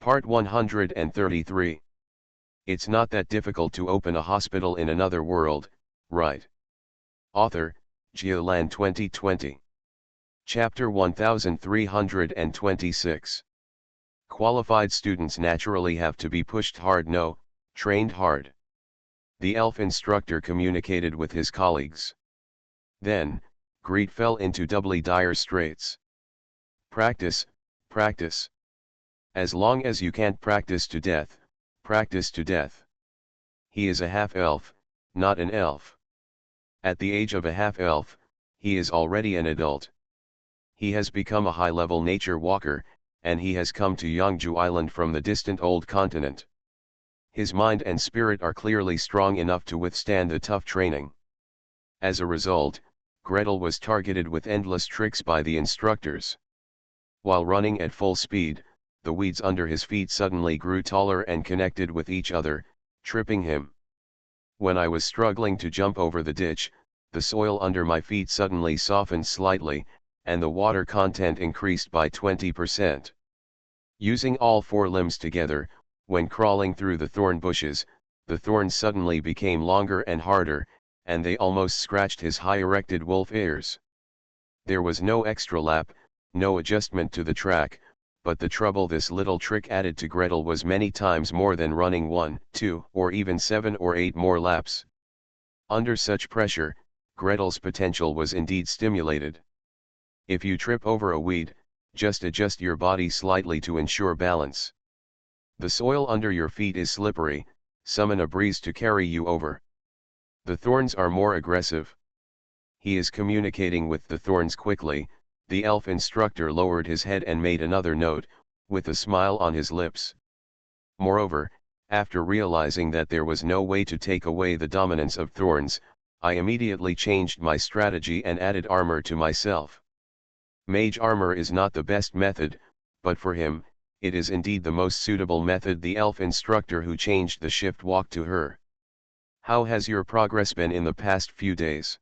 Part 133. It's not that difficult to open a hospital in another world, right? Author, Geoland 2020. Chapter 1326. Qualified students naturally have to be pushed hard, no, trained hard. The elf instructor communicated with his colleagues. Then, Greet fell into doubly dire straits. Practice, practice. As long as you can't practice to death, practice to death. He is a half-elf, not an elf. At the age of a half-elf, he is already an adult. He has become a high-level nature walker, and he has come to Yangju Island from the distant old continent. His mind and spirit are clearly strong enough to withstand the tough training. As a result, Gretel was targeted with endless tricks by the instructors. While running at full speed, the weeds under his feet suddenly grew taller and connected with each other, tripping him. When I was struggling to jump over the ditch, the soil under my feet suddenly softened slightly, and the water content increased by 20%. Using all four limbs together, when crawling through the thorn bushes, the thorns suddenly became longer and harder, and they almost scratched his high-erected wolf ears. There was no extra lap, no adjustment to the track, but the trouble this little trick added to Gretel was many times more than running 1, 2, or even 7 or 8 more laps. Under such pressure, Gretel's potential was indeed stimulated. If you trip over a weed, just adjust your body slightly to ensure balance. The soil under your feet is slippery, summon a breeze to carry you over. The thorns are more aggressive. He is communicating with the thorns quickly. The elf instructor lowered his head and made another note, with a smile on his lips. Moreover, after realizing that there was no way to take away the dominance of thorns, I immediately changed my strategy and added armor to myself. Mage armor is not the best method, but for him, it is indeed the most suitable method. The elf instructor who changed the shift walked to her. How has your progress been in the past few days?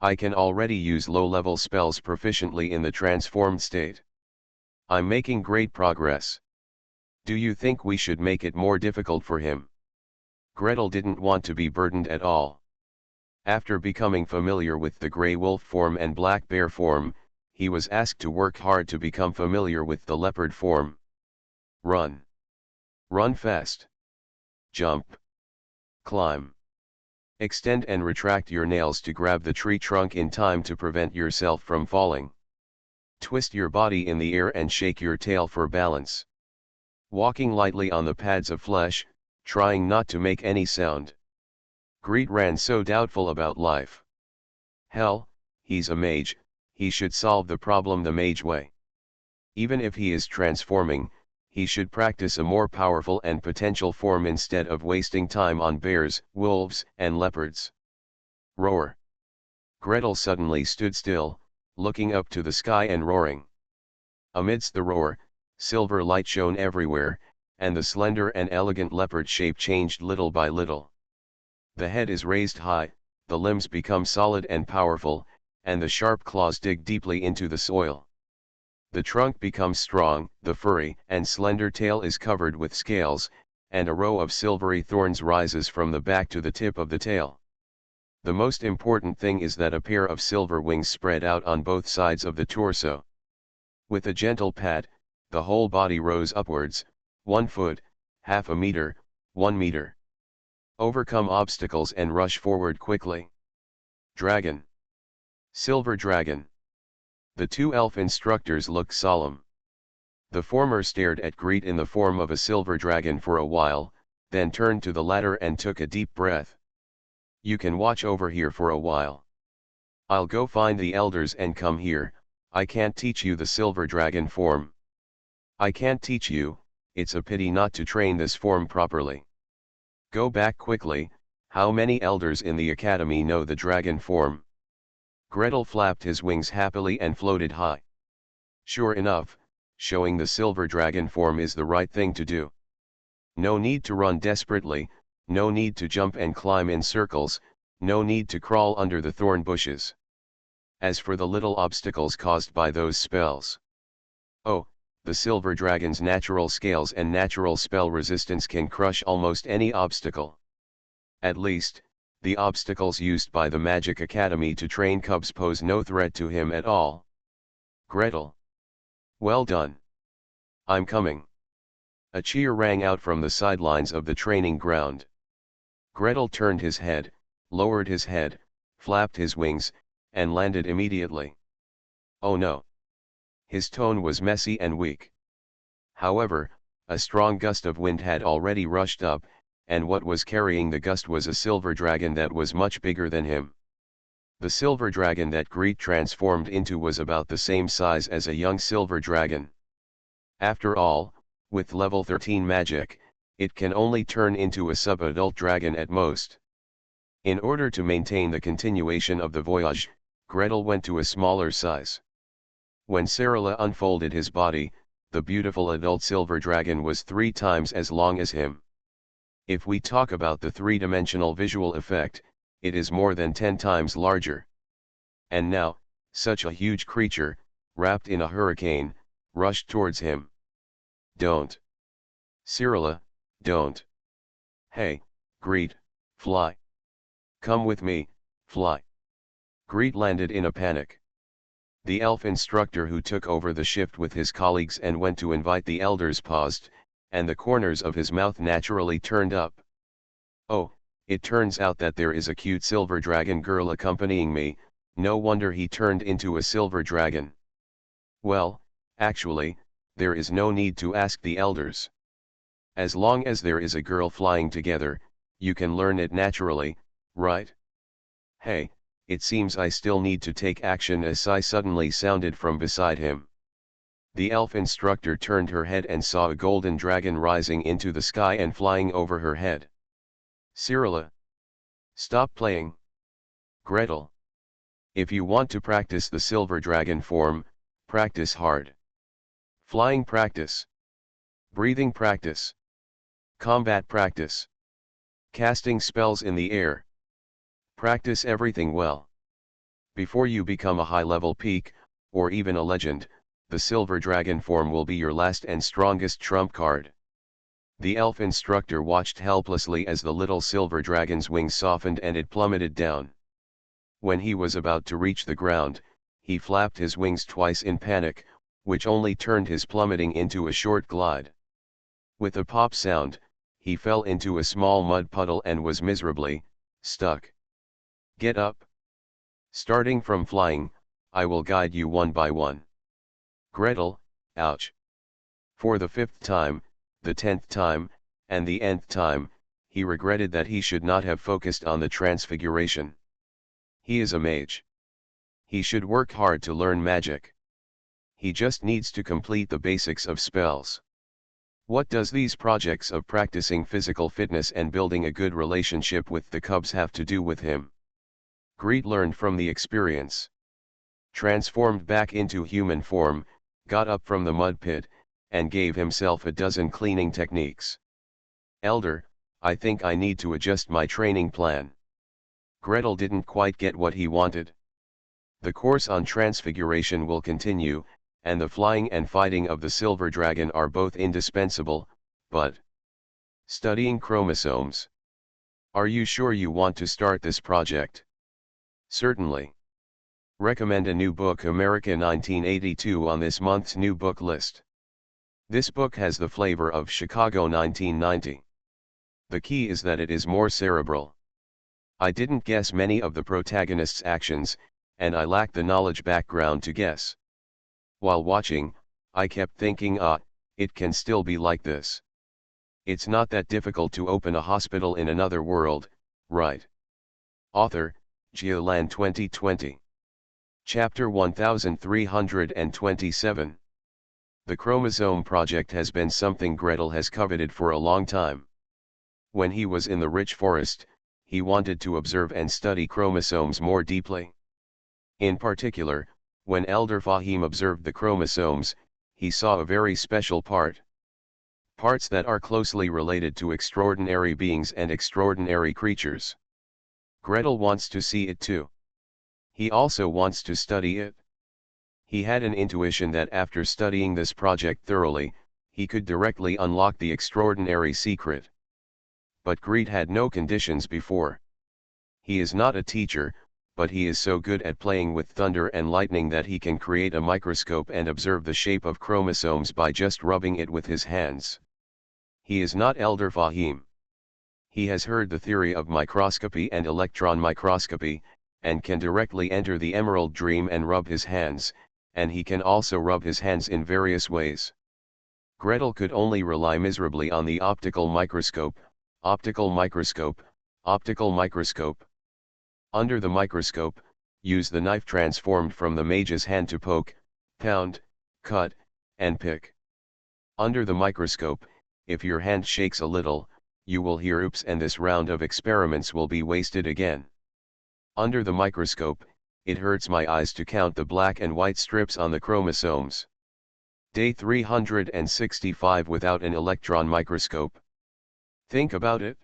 I can already use low-level spells proficiently in the transformed state. I'm making great progress. Do you think we should make it more difficult for him? Gretel didn't want to be burdened at all. After becoming familiar with the grey wolf form and black bear form, he was asked to work hard to become familiar with the leopard form. Run. Run fast. Jump. Climb. Extend and retract your nails to grab the tree trunk in time to prevent yourself from falling. Twist your body in the air and shake your tail for balance. Walking lightly on the pads of flesh, trying not to make any sound. Greet ran so doubtful about life. Hell, he's a mage, he should solve the problem the mage way. Even if he is transforming, he should practice a more powerful and potential form instead of wasting time on bears, wolves, and leopards. Roar. Gretel suddenly stood still, looking up to the sky and roaring. Amidst the roar, silver light shone everywhere, and the slender and elegant leopard shape changed little by little. The head is raised high, the limbs become solid and powerful, and the sharp claws dig deeply into the soil. The trunk becomes strong, the furry and slender tail is covered with scales, and a row of silvery thorns rises from the back to the tip of the tail. The most important thing is that a pair of silver wings spread out on both sides of the torso. With a gentle pat, the whole body rose upwards, 1 foot, half a meter, 1 meter. Overcome obstacles and rush forward quickly. Dragon. Silver dragon. The two elf instructors looked solemn. The former stared at Greet in the form of a silver dragon for a while, then turned to the latter and took a deep breath. You can watch over here for a while. I'll go find the elders and come here. I can't teach you the silver dragon form. I can't teach you, it's a pity not to train this form properly. Go back quickly. How many elders in the academy know the dragon form? Gretel flapped his wings happily and floated high. Sure enough, showing the silver dragon form is the right thing to do. No need to run desperately, no need to jump and climb in circles, no need to crawl under the thorn bushes. As for the little obstacles caused by those spells, oh, the silver dragon's natural scales and natural spell resistance can crush almost any obstacle. At least, the obstacles used by the Magic Academy to train cubs pose no threat to him at all. Gretel. Well done. I'm coming. A cheer rang out from the sidelines of the training ground. Gretel turned his head, lowered his head, flapped his wings, and landed immediately. Oh no. His tone was messy and weak. However, a strong gust of wind had already rushed up, and what was carrying the gust was a silver dragon that was much bigger than him. The silver dragon that Greet transformed into was about the same size as a young silver dragon. After all, with level 13 magic, it can only turn into a sub-adult dragon at most. In order to maintain the continuation of the voyage, Gretel went to a smaller size. When Sarala unfolded his body, the beautiful adult silver dragon was 3 times as long as him. If we talk about the 3-dimensional visual effect, it is more than 10 times larger. And now, such a huge creature, wrapped in a hurricane, rushed towards him. Don't. Sarala, don't. Hey, Greet, fly. Come with me, fly. Greet landed in a panic. The elf instructor who took over the shift with his colleagues and went to invite the elders paused, and the corners of his mouth naturally turned up. Oh, it turns out that there is a cute silver dragon girl accompanying me, no wonder he turned into a silver dragon. Well, actually, there is no need to ask the elders. As long as there is a girl flying together, you can learn it naturally, right? Hey, it seems I still need to take action. A sigh suddenly sounded from beside him. The elf instructor turned her head and saw a golden dragon rising into the sky and flying over her head. Sarala. Stop playing. Gretel. If you want to practice the silver dragon form, practice hard. Flying practice. Breathing practice. Combat practice. Casting spells in the air. Practice everything well. Before you become a high-level peak, or even a legend, the silver dragon form will be your last and strongest trump card. The elf instructor watched helplessly as the little silver dragon's wings softened and it plummeted down. When he was about to reach the ground, he flapped his wings twice in panic, which only turned his plummeting into a short glide. With a pop sound, he fell into a small mud puddle and was miserably stuck. Get up. Starting from flying, I will guide you one by one. Gretel, ouch. For the 5th time, the 10th time, and the nth time, he regretted that he should not have focused on the transfiguration. He is a mage. He should work hard to learn magic. He just needs to complete the basics of spells. What does these projects of practicing physical fitness and building a good relationship with the cubs have to do with him? Greet learned from the experience. Transformed back into human form, got up from the mud pit, and gave himself a dozen cleaning techniques. Elder, I think I need to adjust my training plan. Gretel didn't quite get what he wanted. The course on transfiguration will continue, and the flying and fighting of the silver dragon are both indispensable, but studying chromosomes. Are you sure you want to start this project? Certainly. Recommend a new book America 1982 on this month's new book list. This book has the flavor of Chicago 1990. The key is that it is more cerebral. I didn't guess many of the protagonist's actions, and I lacked the knowledge background to guess. While watching, I kept thinking, it can still be like this. It's not that difficult to open a hospital in another world, right? Author, Geoland 2020. Chapter 1327. The Chromosome Project has been something Gretel has coveted for a long time. When he was in the rich forest, he wanted to observe and study chromosomes more deeply. In particular, when Elder Fahim observed the chromosomes, he saw a very special parts that are closely related to extraordinary beings and extraordinary creatures. Gretel wants to see it too. He also wants to study it. He had an intuition that after studying this project thoroughly, he could directly unlock the extraordinary secret. But greed had no conditions before. He is not a teacher, but he is so good at playing with thunder and lightning that he can create a microscope and observe the shape of chromosomes by just rubbing it with his hands. He is not Elder Fahim. He has heard the theory of microscopy and electron microscopy, and can directly enter the emerald dream and rub his hands, and he can also rub his hands in various ways. Gretel could only rely miserably on the optical microscope, optical microscope, optical microscope. Under the microscope, use the knife transformed from the mage's hand to poke, pound, cut, and pick. Under the microscope, if your hand shakes a little, you will hear oops, and this round of experiments will be wasted again. Under the microscope, it hurts my eyes to count the black and white strips on the chromosomes. Day 365 without an electron microscope. Think about it.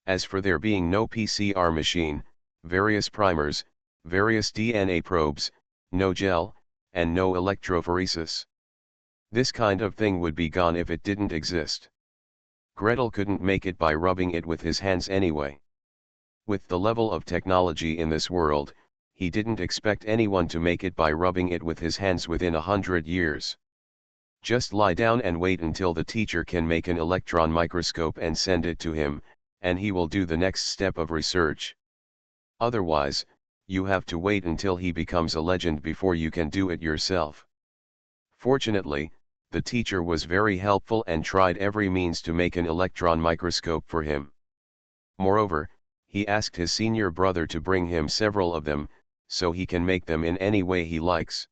As for there being no PCR machine, various primers, various DNA probes, no gel, and no electrophoresis. This kind of thing would be gone if it didn't exist. Gretel couldn't make it by rubbing it with his hands anyway. With the level of technology in this world, he didn't expect anyone to make it by rubbing it with his hands within 100 years. Just lie down and wait until the teacher can make an electron microscope and send it to him, and he will do the next step of research. Otherwise, you have to wait until he becomes a legend before you can do it yourself. Fortunately, the teacher was very helpful and tried every means to make an electron microscope for him. Moreover, he asked his senior brother to bring him several of them, so he can make them in any way he likes.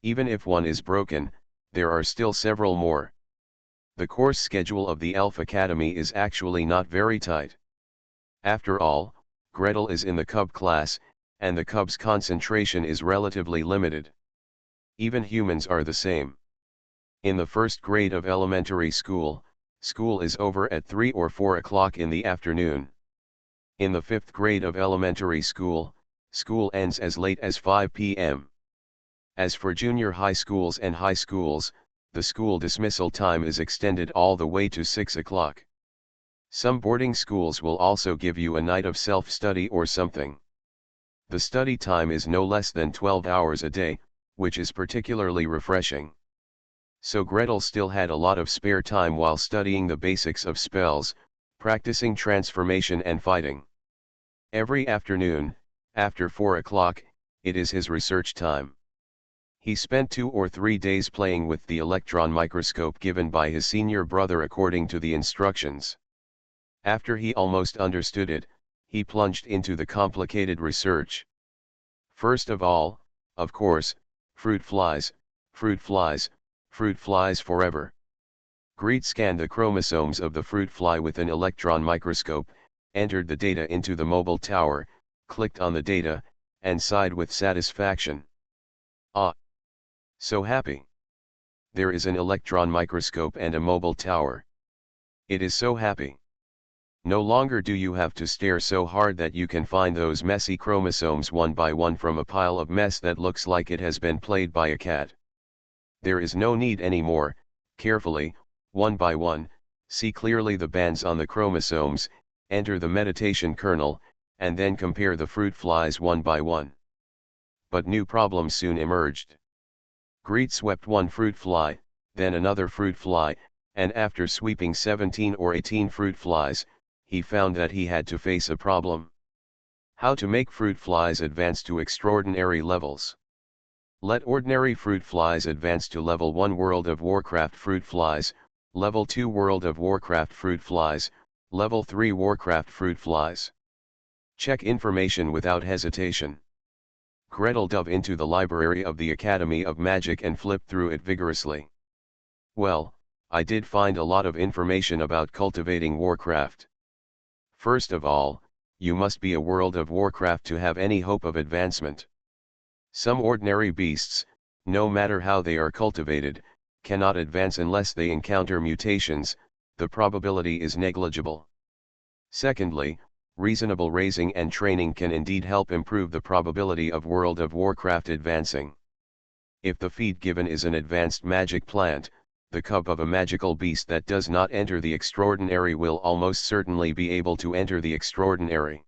Even if one is broken, there are still several more. The course schedule of the Elf Academy is actually not very tight. After all, Gretel is in the cub class, and the cub's concentration is relatively limited. Even humans are the same. In the first grade of elementary school, school is over at 3 or 4 o'clock in the afternoon. In the 5th grade of elementary school, school ends as late as 5 p.m. As for junior high schools and high schools, the school dismissal time is extended all the way to 6 o'clock. Some boarding schools will also give you a night of self-study or something. The study time is no less than 12 hours a day, which is particularly refreshing. So Gretel still had a lot of spare time while studying the basics of spells, practicing transformation and fighting. Every afternoon, after 4 o'clock, it is his research time. He spent 2 or 3 days playing with the electron microscope given by his senior brother according to the instructions. After he almost understood it, he plunged into the complicated research. First of all, of course, fruit flies, fruit flies, fruit flies forever. Greed scanned the chromosomes of the fruit fly with an electron microscope, entered the data into the mobile tower, clicked on the data, and sighed with satisfaction. Ah! So happy! There is an electron microscope and a mobile tower. It is so happy. No longer do you have to stare so hard that you can find those messy chromosomes one by one from a pile of mess that looks like it has been played by a cat. There is no need anymore. Carefully, one by one, see clearly the bands on the chromosomes, enter the meditation kernel, and then compare the fruit flies one by one. But new problems soon emerged. Greed swept one fruit fly, then another fruit fly, and after sweeping 17 or 18 fruit flies, he found that he had to face a problem. How to make fruit flies advance to extraordinary levels. Let ordinary fruit flies advance to level 1 World of Warcraft fruit flies, level 2 World of Warcraft fruit flies, level 3 Warcraft fruit flies. Check information without hesitation. Gretel dove into the library of the Academy of Magic and flipped through it vigorously. Well, I did find a lot of information about cultivating Warcraft. First of all, you must be a World of Warcraft to have any hope of advancement. Some ordinary beasts, no matter how they are cultivated, cannot advance unless they encounter mutations. The probability is negligible. Secondly, reasonable raising and training can indeed help improve the probability of World of Warcraft advancing. If the feed given is an advanced magic plant, the cup of a magical beast that does not enter the extraordinary will almost certainly be able to enter the extraordinary.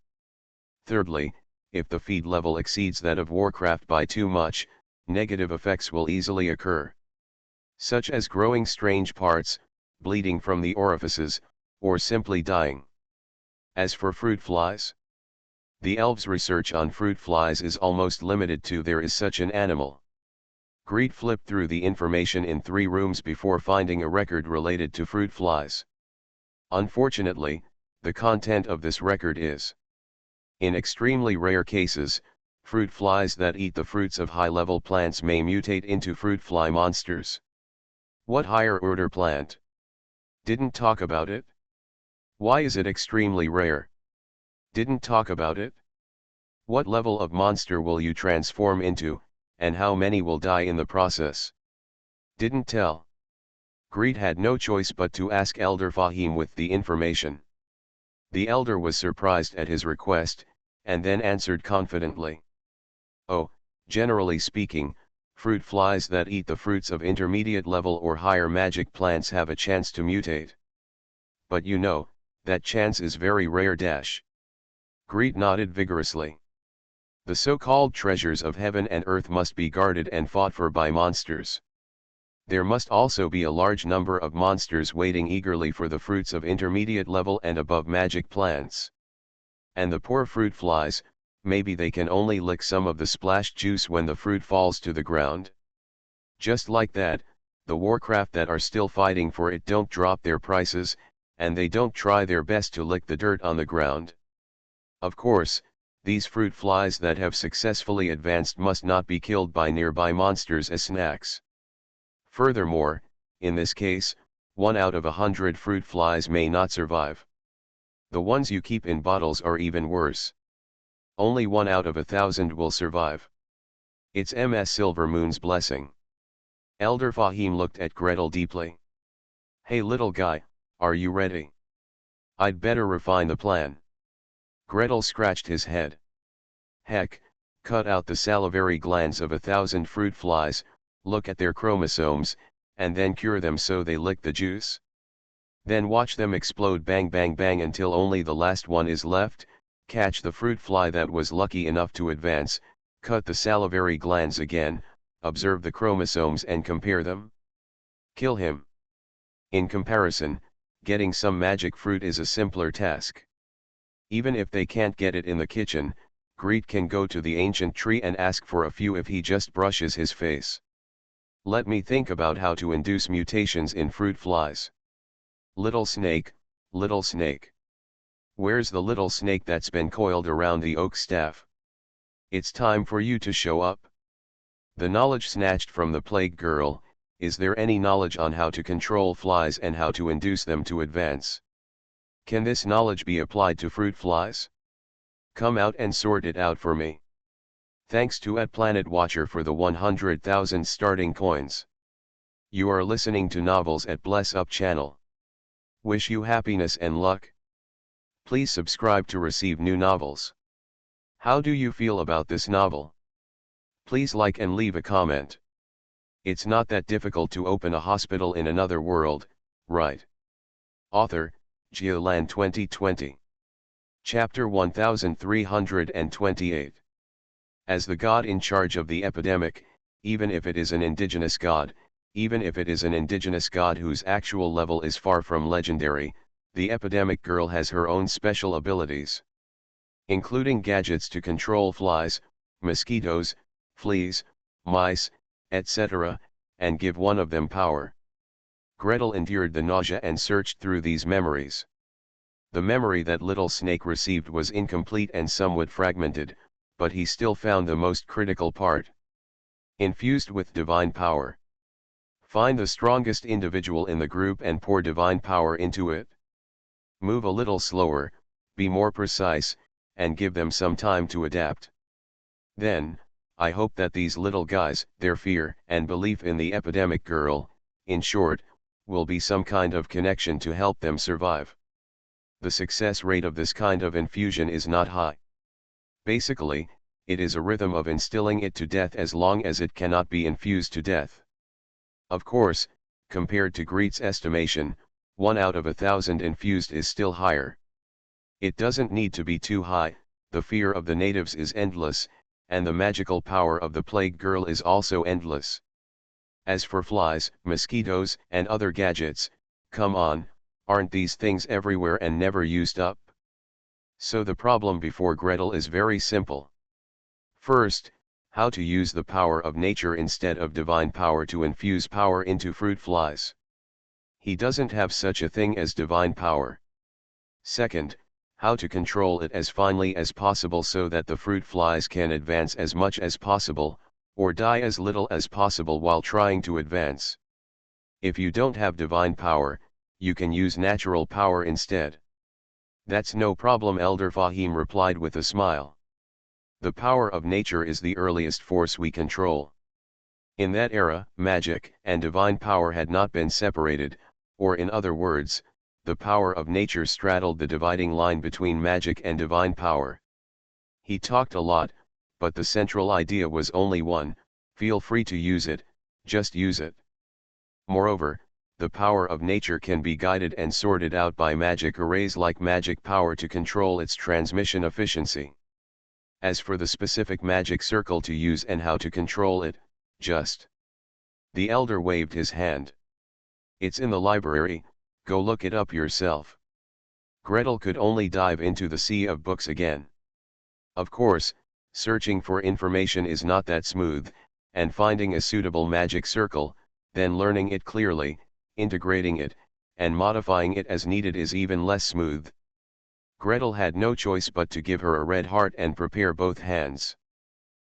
Thirdly, if the feed level exceeds that of Warcraft by too much, negative effects will easily occur, such as growing strange parts, bleeding from the orifices, or simply dying. As for fruit flies, the elves' research on fruit flies is almost limited to there is such an animal. Greed flipped through the information in 3 rooms before finding a record related to fruit flies. Unfortunately, the content of this record is: in extremely rare cases, fruit flies that eat the fruits of high-level plants may mutate into fruit fly monsters. What higher order plant? Didn't talk about it? Why is it extremely rare? Didn't talk about it? What level of monster will you transform into, and how many will die in the process? Didn't tell. Greed had no choice but to ask Elder Fahim with the information. The elder was surprised at his request, and then answered confidently. Oh, generally speaking, fruit flies that eat the fruits of intermediate level or higher magic plants have a chance to mutate. But you know, that chance is very rare. Greed nodded vigorously. The so-called treasures of heaven and earth must be guarded and fought for by monsters. There must also be a large number of monsters waiting eagerly for the fruits of intermediate level and above magic plants. And the poor fruit flies, maybe they can only lick some of the splashed juice when the fruit falls to the ground. Just like that, the Warcraft that are still fighting for it don't drop their prices, and they don't try their best to lick the dirt on the ground. Of course, these fruit flies that have successfully advanced must not be killed by nearby monsters as snacks. Furthermore, in this case, 1 out of 100 fruit flies may not survive. The ones you keep in bottles are even worse. Only 1 out of 1,000 will survive. It's Ms. Silvermoon's blessing. Elder Fahim looked at Gretel deeply. Hey little guy, are you ready? I'd better refine the plan. Gretel scratched his head. Heck, cut out the salivary glands of 1,000 fruit flies, look at their chromosomes, and then cure them so they lick the juice. Then watch them explode bang bang bang until only the last one is left, catch the fruit fly that was lucky enough to advance, cut the salivary glands again, observe the chromosomes and compare them. Kill him. In comparison, getting some magic fruit is a simpler task. Even if they can't get it in the kitchen, Greed can go to the ancient tree and ask for a few if he just brushes his face. Let me think about how to induce mutations in fruit flies. Little snake, little snake. Where's the little snake that's been coiled around the oak staff? It's time for you to show up. The knowledge snatched from the plague girl, is there any knowledge on how to control flies and how to induce them to advance? Can this knowledge be applied to fruit flies? Come out and sort it out for me. Thanks to @PlanetWatcher for the 100,000 starting coins. You are listening to Novels at Bless Up channel. Wish you happiness and luck. Please subscribe to receive new novels. How do you feel about this novel? Please like and leave a comment. It's not that difficult to open a hospital in another world, right? Author, Geoland 2020. Chapter 1328. As the god in charge of the epidemic, even if it is an indigenous god, even if it is an indigenous god whose actual level is far from legendary, the epidemic girl has her own special abilities, including gadgets to control flies, mosquitoes, fleas, mice, etc., and give one of them power. Gretel endured the nausea and searched through these memories. The memory that Little Snake received was incomplete and somewhat fragmented, but he still found the most critical part. Infused with divine power. Find the strongest individual in the group and pour divine power into it. Move a little slower, be more precise, and give them some time to adapt. Then, I hope that these little guys, their fear and belief in the epidemic girl, in short, will be some kind of connection to help them survive. The success rate of this kind of infusion is not high. Basically, it is a rhythm of instilling it to death as long as it cannot be infused to death. Of course, compared to Greet's estimation, 1 out of 1,000 infused is still higher. It doesn't need to be too high, the fear of the natives is endless, and the magical power of the plague girl is also endless. As for flies, mosquitoes, and other gadgets, come on, aren't these things everywhere and never used up? So the problem before Gretel is very simple. First, how to use the power of nature instead of divine power to infuse power into fruit flies. He doesn't have such a thing as divine power. Second, how to control it as finely as possible so that the fruit flies can advance as much as possible, or die as little as possible while trying to advance. If you don't have divine power, you can use natural power instead. That's no problem, Elder Fahim replied with a smile. The power of nature is the earliest force we control. In that era, magic and divine power had not been separated, or in other words, the power of nature straddled the dividing line between magic and divine power. He talked a lot, but the central idea was only one: feel free to use it, just use it. Moreover, the power of nature can be guided and sorted out by magic arrays like magic power to control its transmission efficiency. As for the specific magic circle to use and how to control it, just. The elder waved his hand. It's in the library, go look it up yourself. Gretel could only dive into the sea of books again. Of course, searching for information is not that smooth, and finding a suitable magic circle, then learning it clearly, integrating it, and modifying it as needed is even less smooth. Gretel had no choice but to give her a red heart and prepare both hands.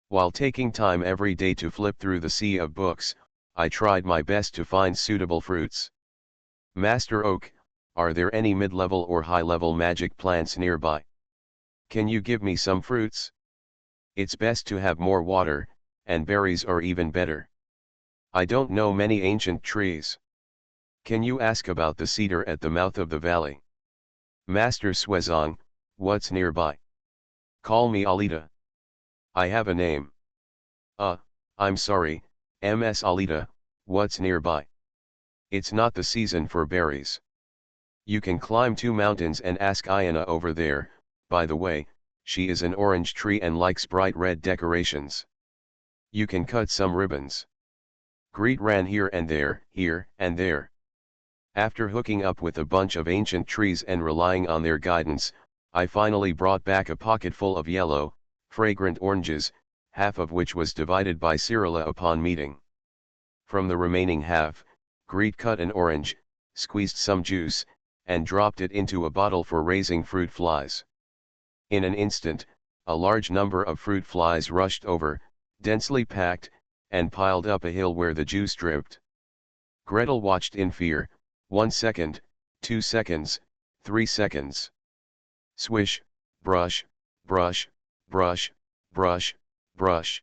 While taking time every day to flip through the sea of books, I tried my best to find suitable fruits. Master Oak, are there any mid-level or high-level magic plants nearby? Can you give me some fruits? It's best to have more water, and berries are even better. I don't know many ancient trees. Can you ask about the cedar at the mouth of the valley? Master Swezong, what's nearby? Call me Alita. I have a name. I'm sorry, Ms. Alita, what's nearby? It's not the season for berries. You can climb 2 mountains and ask Ayana over there. By the way, she is an orange tree and likes bright red decorations. You can cut some ribbons. Greet ran here and there. After hooking up with a bunch of ancient trees and relying on their guidance, I finally brought back a pocketful of yellow, fragrant oranges, half of which was divided by Cyrilla upon meeting. From the remaining half, Greet cut an orange, squeezed some juice, and dropped it into a bottle for raising fruit flies. In an instant, a large number of fruit flies rushed over, densely packed, and piled up a hill where the juice dripped. Gretel watched in fear. 1 second, 2 seconds, 3 seconds. Swish, brush, brush, brush, brush, brush.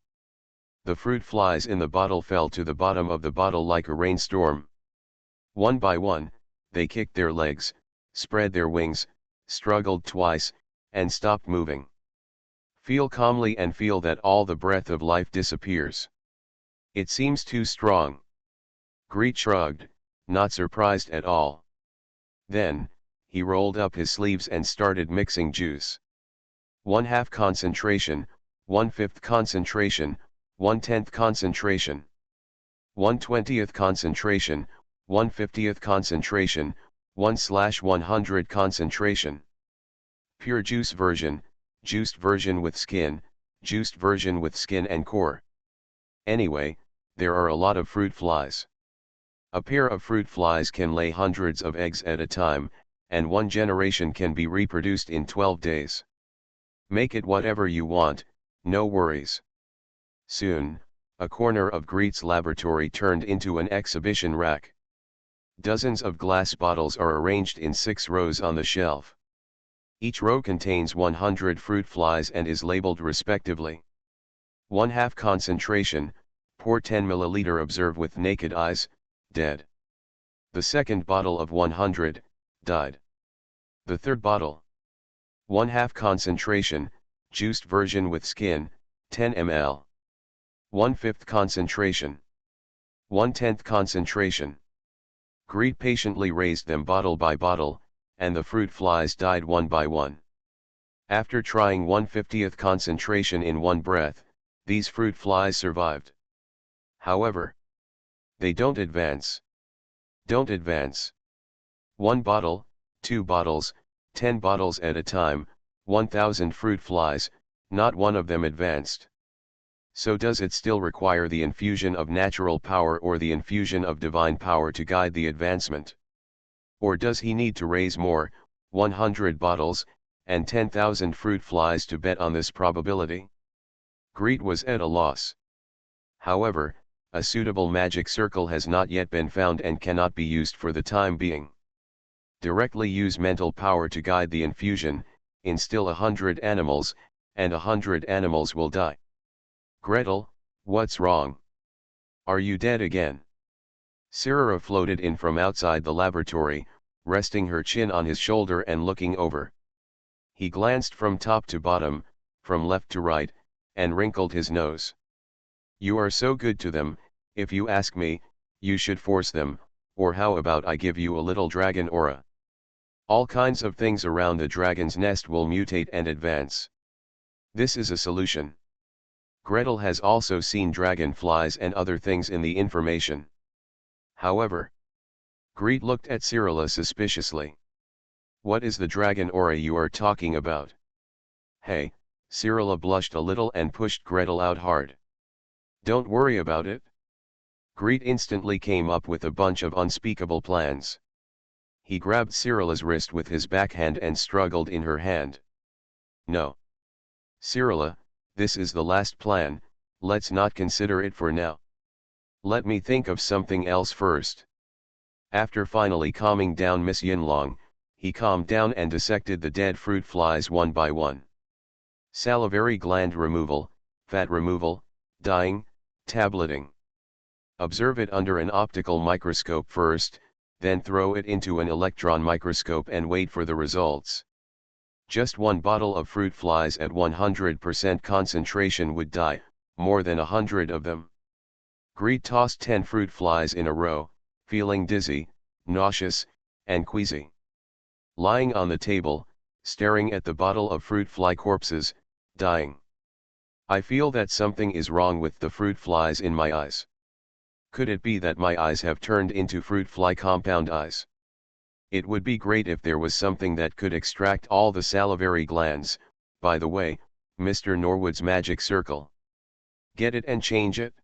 The fruit flies in the bottle fell to the bottom of the bottle like a rainstorm. One by one, they kicked their legs, spread their wings, struggled twice, and stopped moving. Feel calmly and feel that all the breath of life disappears. It seems too strong. Greet shrugged, not surprised at all. Then, he rolled up his sleeves and started mixing juice. 1/2 concentration, 1/5 concentration, 1/10 concentration. 1/20 concentration, 1/50 concentration, 1/100 concentration. Pure juice version, juiced version with skin, juiced version with skin and core. Anyway, there are a lot of fruit flies. A pair of fruit flies can lay hundreds of eggs at a time, and one generation can be reproduced in 12 days. Make it whatever you want, no worries. Soon, a corner of Greet's laboratory turned into an exhibition rack. Dozens of glass bottles are arranged in 6 rows on the shelf. Each row contains 100 fruit flies and is labeled respectively. 1/2 concentration, pour 10 ml, observe with naked eyes, dead. The second bottle of 100, died. The third bottle. 1/2 concentration, juiced version with skin, 10 ml. 1/5 concentration. 1/10 concentration. Greet patiently raised them bottle by bottle, and the fruit flies died one by one. After trying 1/50th concentration in one breath, these fruit flies survived. However, they don't advance. Don't advance. 1 bottle, 2 bottles, 10 bottles at a time, 1,000 fruit flies, not one of them advanced. So does it still require the infusion of natural power or the infusion of divine power to guide the advancement? Or does he need to raise more, 100 bottles, and 10,000 fruit flies to bet on this probability? Greet was at a loss. However, a suitable magic circle has not yet been found and cannot be used for the time being. Directly use mental power to guide the infusion, instill 100 animals, and 100 animals will die. Gretel, what's wrong? Are you dead again? Sirara floated in from outside the laboratory, resting her chin on his shoulder and looking over. He glanced from top to bottom, from left to right, and wrinkled his nose. You are so good to them, if you ask me, you should force them, or how about I give you a little dragon aura? All kinds of things around the dragon's nest will mutate and advance. This is a solution. Gretel has also seen dragonflies and other things in the information. However, Greet looked at Cyrilla suspiciously. What is the dragon aura you are talking about? Hey, Cyrilla blushed a little and pushed Gretel out hard. Don't worry about it. Greet instantly came up with a bunch of unspeakable plans. He grabbed Cyrilla's wrist with his backhand and struggled in her hand. No. Cyrilla, this is the last plan, let's not consider it for now. Let me think of something else first. After finally calming down Miss Yinlong, he calmed down and dissected the dead fruit flies one by one. Salivary gland removal, fat removal, dyeing, tableting. Observe it under an optical microscope first, then throw it into an electron microscope and wait for the results. Just one bottle of fruit flies at 100% concentration would die, more than 100 of them. Greet tossed 10 fruit flies in a row, feeling dizzy, nauseous, and queasy. Lying on the table, staring at the bottle of fruit fly corpses, dying. I feel that something is wrong with the fruit flies in my eyes. Could it be that my eyes have turned into fruit fly compound eyes? It would be great if there was something that could extract all the salivary glands. By the way, Mr. Norwood's magic circle. Get it and change it?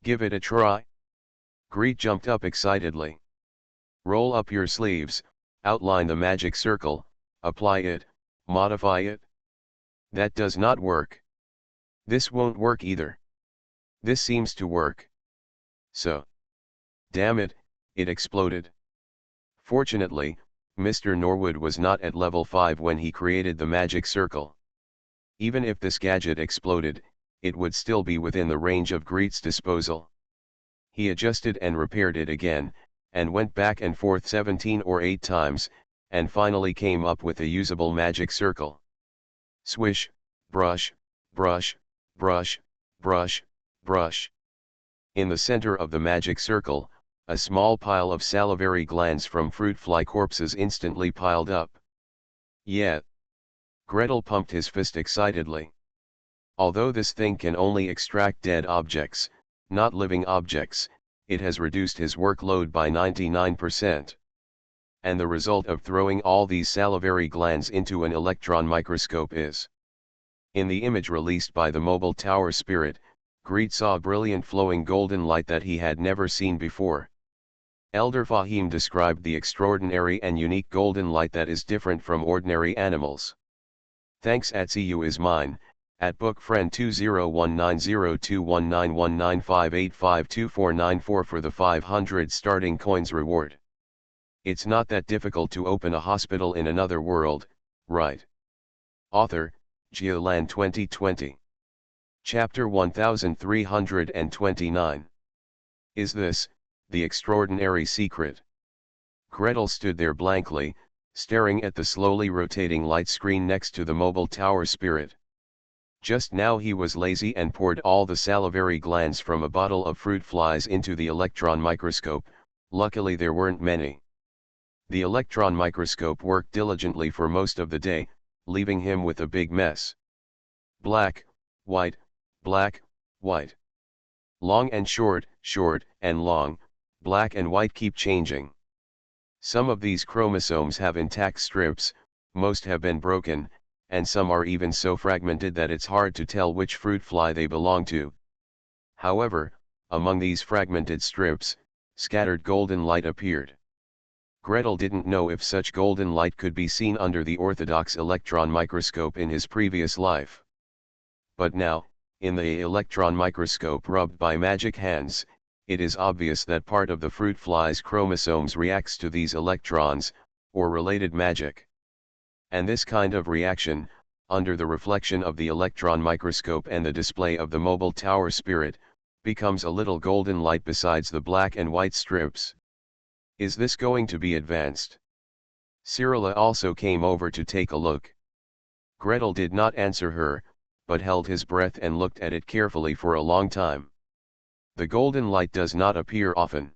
Give it a try? Greet jumped up excitedly. Roll up your sleeves, outline the magic circle, apply it, modify it. That does not work. This won't work either. This seems to work. So. Damn it, it exploded. Fortunately, Mr. Norwood was not at level 5 when he created the magic circle. Even if this gadget exploded, it would still be within the range of Greet's disposal. He adjusted and repaired it again, and went back and forth 17 or 8 times, and finally came up with a usable magic circle. Swish, brush, brush, brush, brush, brush. In the center of the magic circle, a small pile of salivary glands from fruit fly corpses instantly piled up. Yeah. Gretel pumped his fist excitedly. Although this thing can only extract dead objects, not living objects, it has reduced his workload by 99%. And the result of throwing all these salivary glands into an electron microscope is. In the image released by the mobile tower spirit, Greet saw brilliant flowing golden light that he had never seen before. Elder Fahim described the extraordinary and unique golden light that is different from ordinary animals. Thanks at CU is mine, at bookfriend 2019021919585249 for the 500 starting coins reward. It's not that difficult to open a hospital in another world, right? Author, Geoland 2020. Chapter 1329. Is this, the extraordinary secret? Gretel stood there blankly, staring at the slowly rotating light screen next to the mobile tower spirit. Just now he was lazy and poured all the salivary glands from a bottle of fruit flies into the electron microscope. Luckily there weren't many. The electron microscope worked diligently for most of the day, leaving him with a big mess. Black, white, black, white. Long and short, short and long, black and white keep changing. Some of these chromosomes have intact strips, most have been broken, and some are even so fragmented that it's hard to tell which fruit fly they belong to. However, among these fragmented strips, scattered golden light appeared. Gretel didn't know if such golden light could be seen under the orthodox electron microscope in his previous life. But now, in the electron microscope rubbed by magic hands, it is obvious that part of the fruit fly's chromosomes reacts to these electrons, or related magic. And this kind of reaction, under the reflection of the electron microscope and the display of the mobile tower spirit, becomes a little golden light besides the black and white strips. Is this going to be advanced? Cyrilla also came over to take a look. Gretel did not answer her, but held his breath and looked at it carefully for a long time. The golden light does not appear often.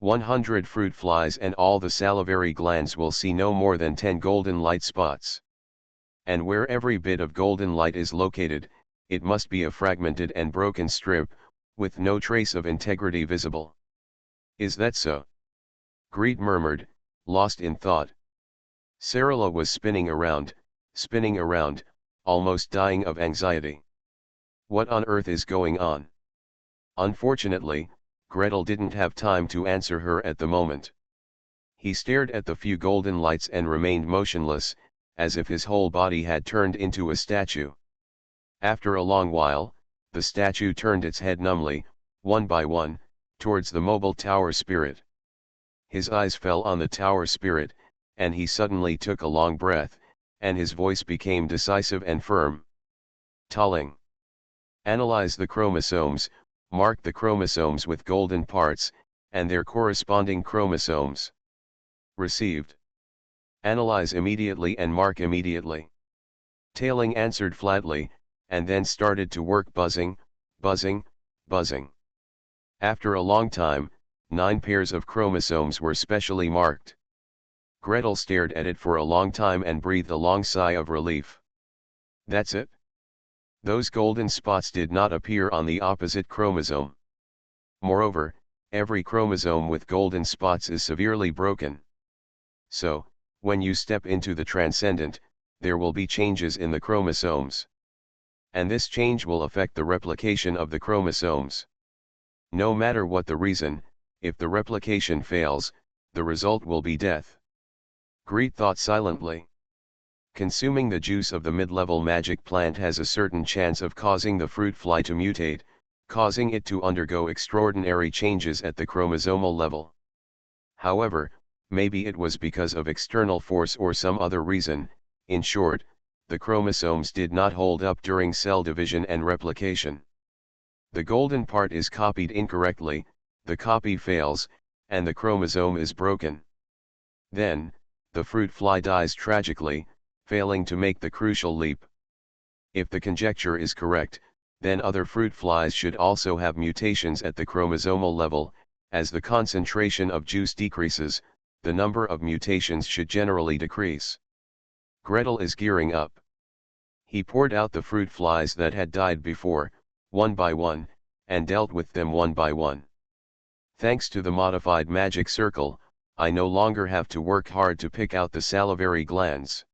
100 fruit flies and all the salivary glands will see no more than 10 golden light spots. And where every bit of golden light is located, it must be a fragmented and broken strip, with no trace of integrity visible. Is that so? Greet murmured, lost in thought. Cyrilla was spinning around, almost dying of anxiety. What on earth is going on? Unfortunately, Gretel didn't have time to answer her at the moment. He stared at the few golden lights and remained motionless, as if his whole body had turned into a statue. After a long while, the statue turned its head numbly, one by one, towards the mobile tower spirit. His eyes fell on the tower spirit, and he suddenly took a long breath, and his voice became decisive and firm. Talling. Analyze the chromosomes, mark the chromosomes with golden parts, and their corresponding chromosomes. Received. Analyze immediately and mark immediately. Tailing answered flatly, and then started to work buzzing, buzzing, buzzing. After a long time, 9 pairs of chromosomes were specially marked. Gretel stared at it for a long time and breathed a long sigh of relief. That's it? Those golden spots did not appear on the opposite chromosome. Moreover, every chromosome with golden spots is severely broken. So, when you step into the transcendent, there will be changes in the chromosomes. And this change will affect the replication of the chromosomes. No matter what the reason, if the replication fails, the result will be death. Greet thought silently. Consuming the juice of the mid-level magic plant has a certain chance of causing the fruit fly to mutate, causing it to undergo extraordinary changes at the chromosomal level. However, maybe it was because of external force or some other reason. In short, the chromosomes did not hold up during cell division and replication. The golden part is copied incorrectly, the copy fails, and the chromosome is broken. Then, the fruit fly dies tragically, failing to make the crucial leap. If the conjecture is correct, then other fruit flies should also have mutations at the chromosomal level. As the concentration of juice decreases, the number of mutations should generally decrease. Gretel is gearing up. He poured out the fruit flies that had died before, one by one, and dealt with them one by one. Thanks to the modified magic circle, I no longer have to work hard to pick out the salivary glands.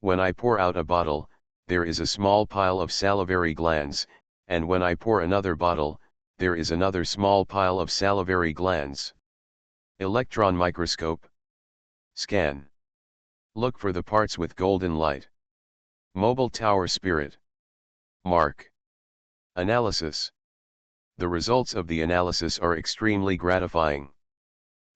When I pour out a bottle, there is a small pile of salivary glands, and when I pour another bottle, there is another small pile of salivary glands. Electron microscope. Scan. Look for the parts with golden light. Mobile tower spirit. Mark. Analysis. The results of the analysis are extremely gratifying.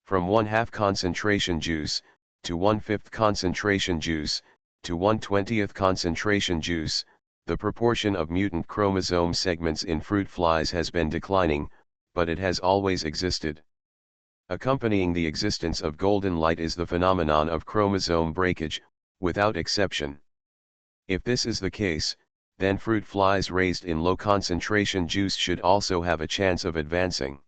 From 1/2 concentration juice, to 1/5 concentration juice, to 1/20th concentration juice, the proportion of mutant chromosome segments in fruit flies has been declining, but it has always existed. Accompanying the existence of golden light is the phenomenon of chromosome breakage, without exception. If this is the case, then fruit flies raised in low concentration juice should also have a chance of advancing.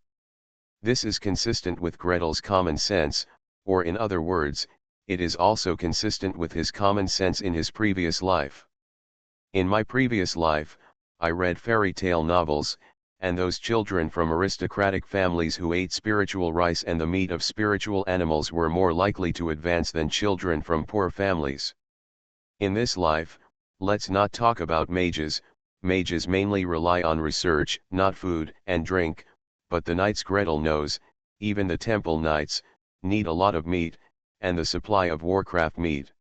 This is consistent with Gretel's common sense, or in other words, it is also consistent with his common sense in his previous life. In my previous life, I read fairy tale novels, and those children from aristocratic families who ate spiritual rice and the meat of spiritual animals were more likely to advance than children from poor families. In this life, let's not talk about mages. Mages mainly rely on research, not food and drink, but the knights Gretel knows, even the temple knights, need a lot of meat, and the supply of Warcraft meat.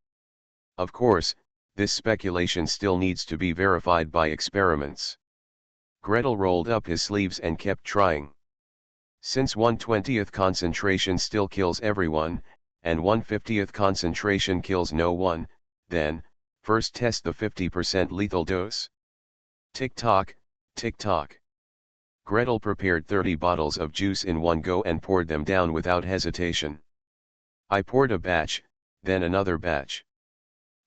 Of course, this speculation still needs to be verified by experiments. Gretel rolled up his sleeves and kept trying. Since 1/20th concentration still kills everyone, and 1/50th concentration kills no one, then, first test the 50% lethal dose. Tick-tock, tick-tock. Gretel prepared 30 bottles of juice in one go and poured them down without hesitation. I poured a batch, then another batch.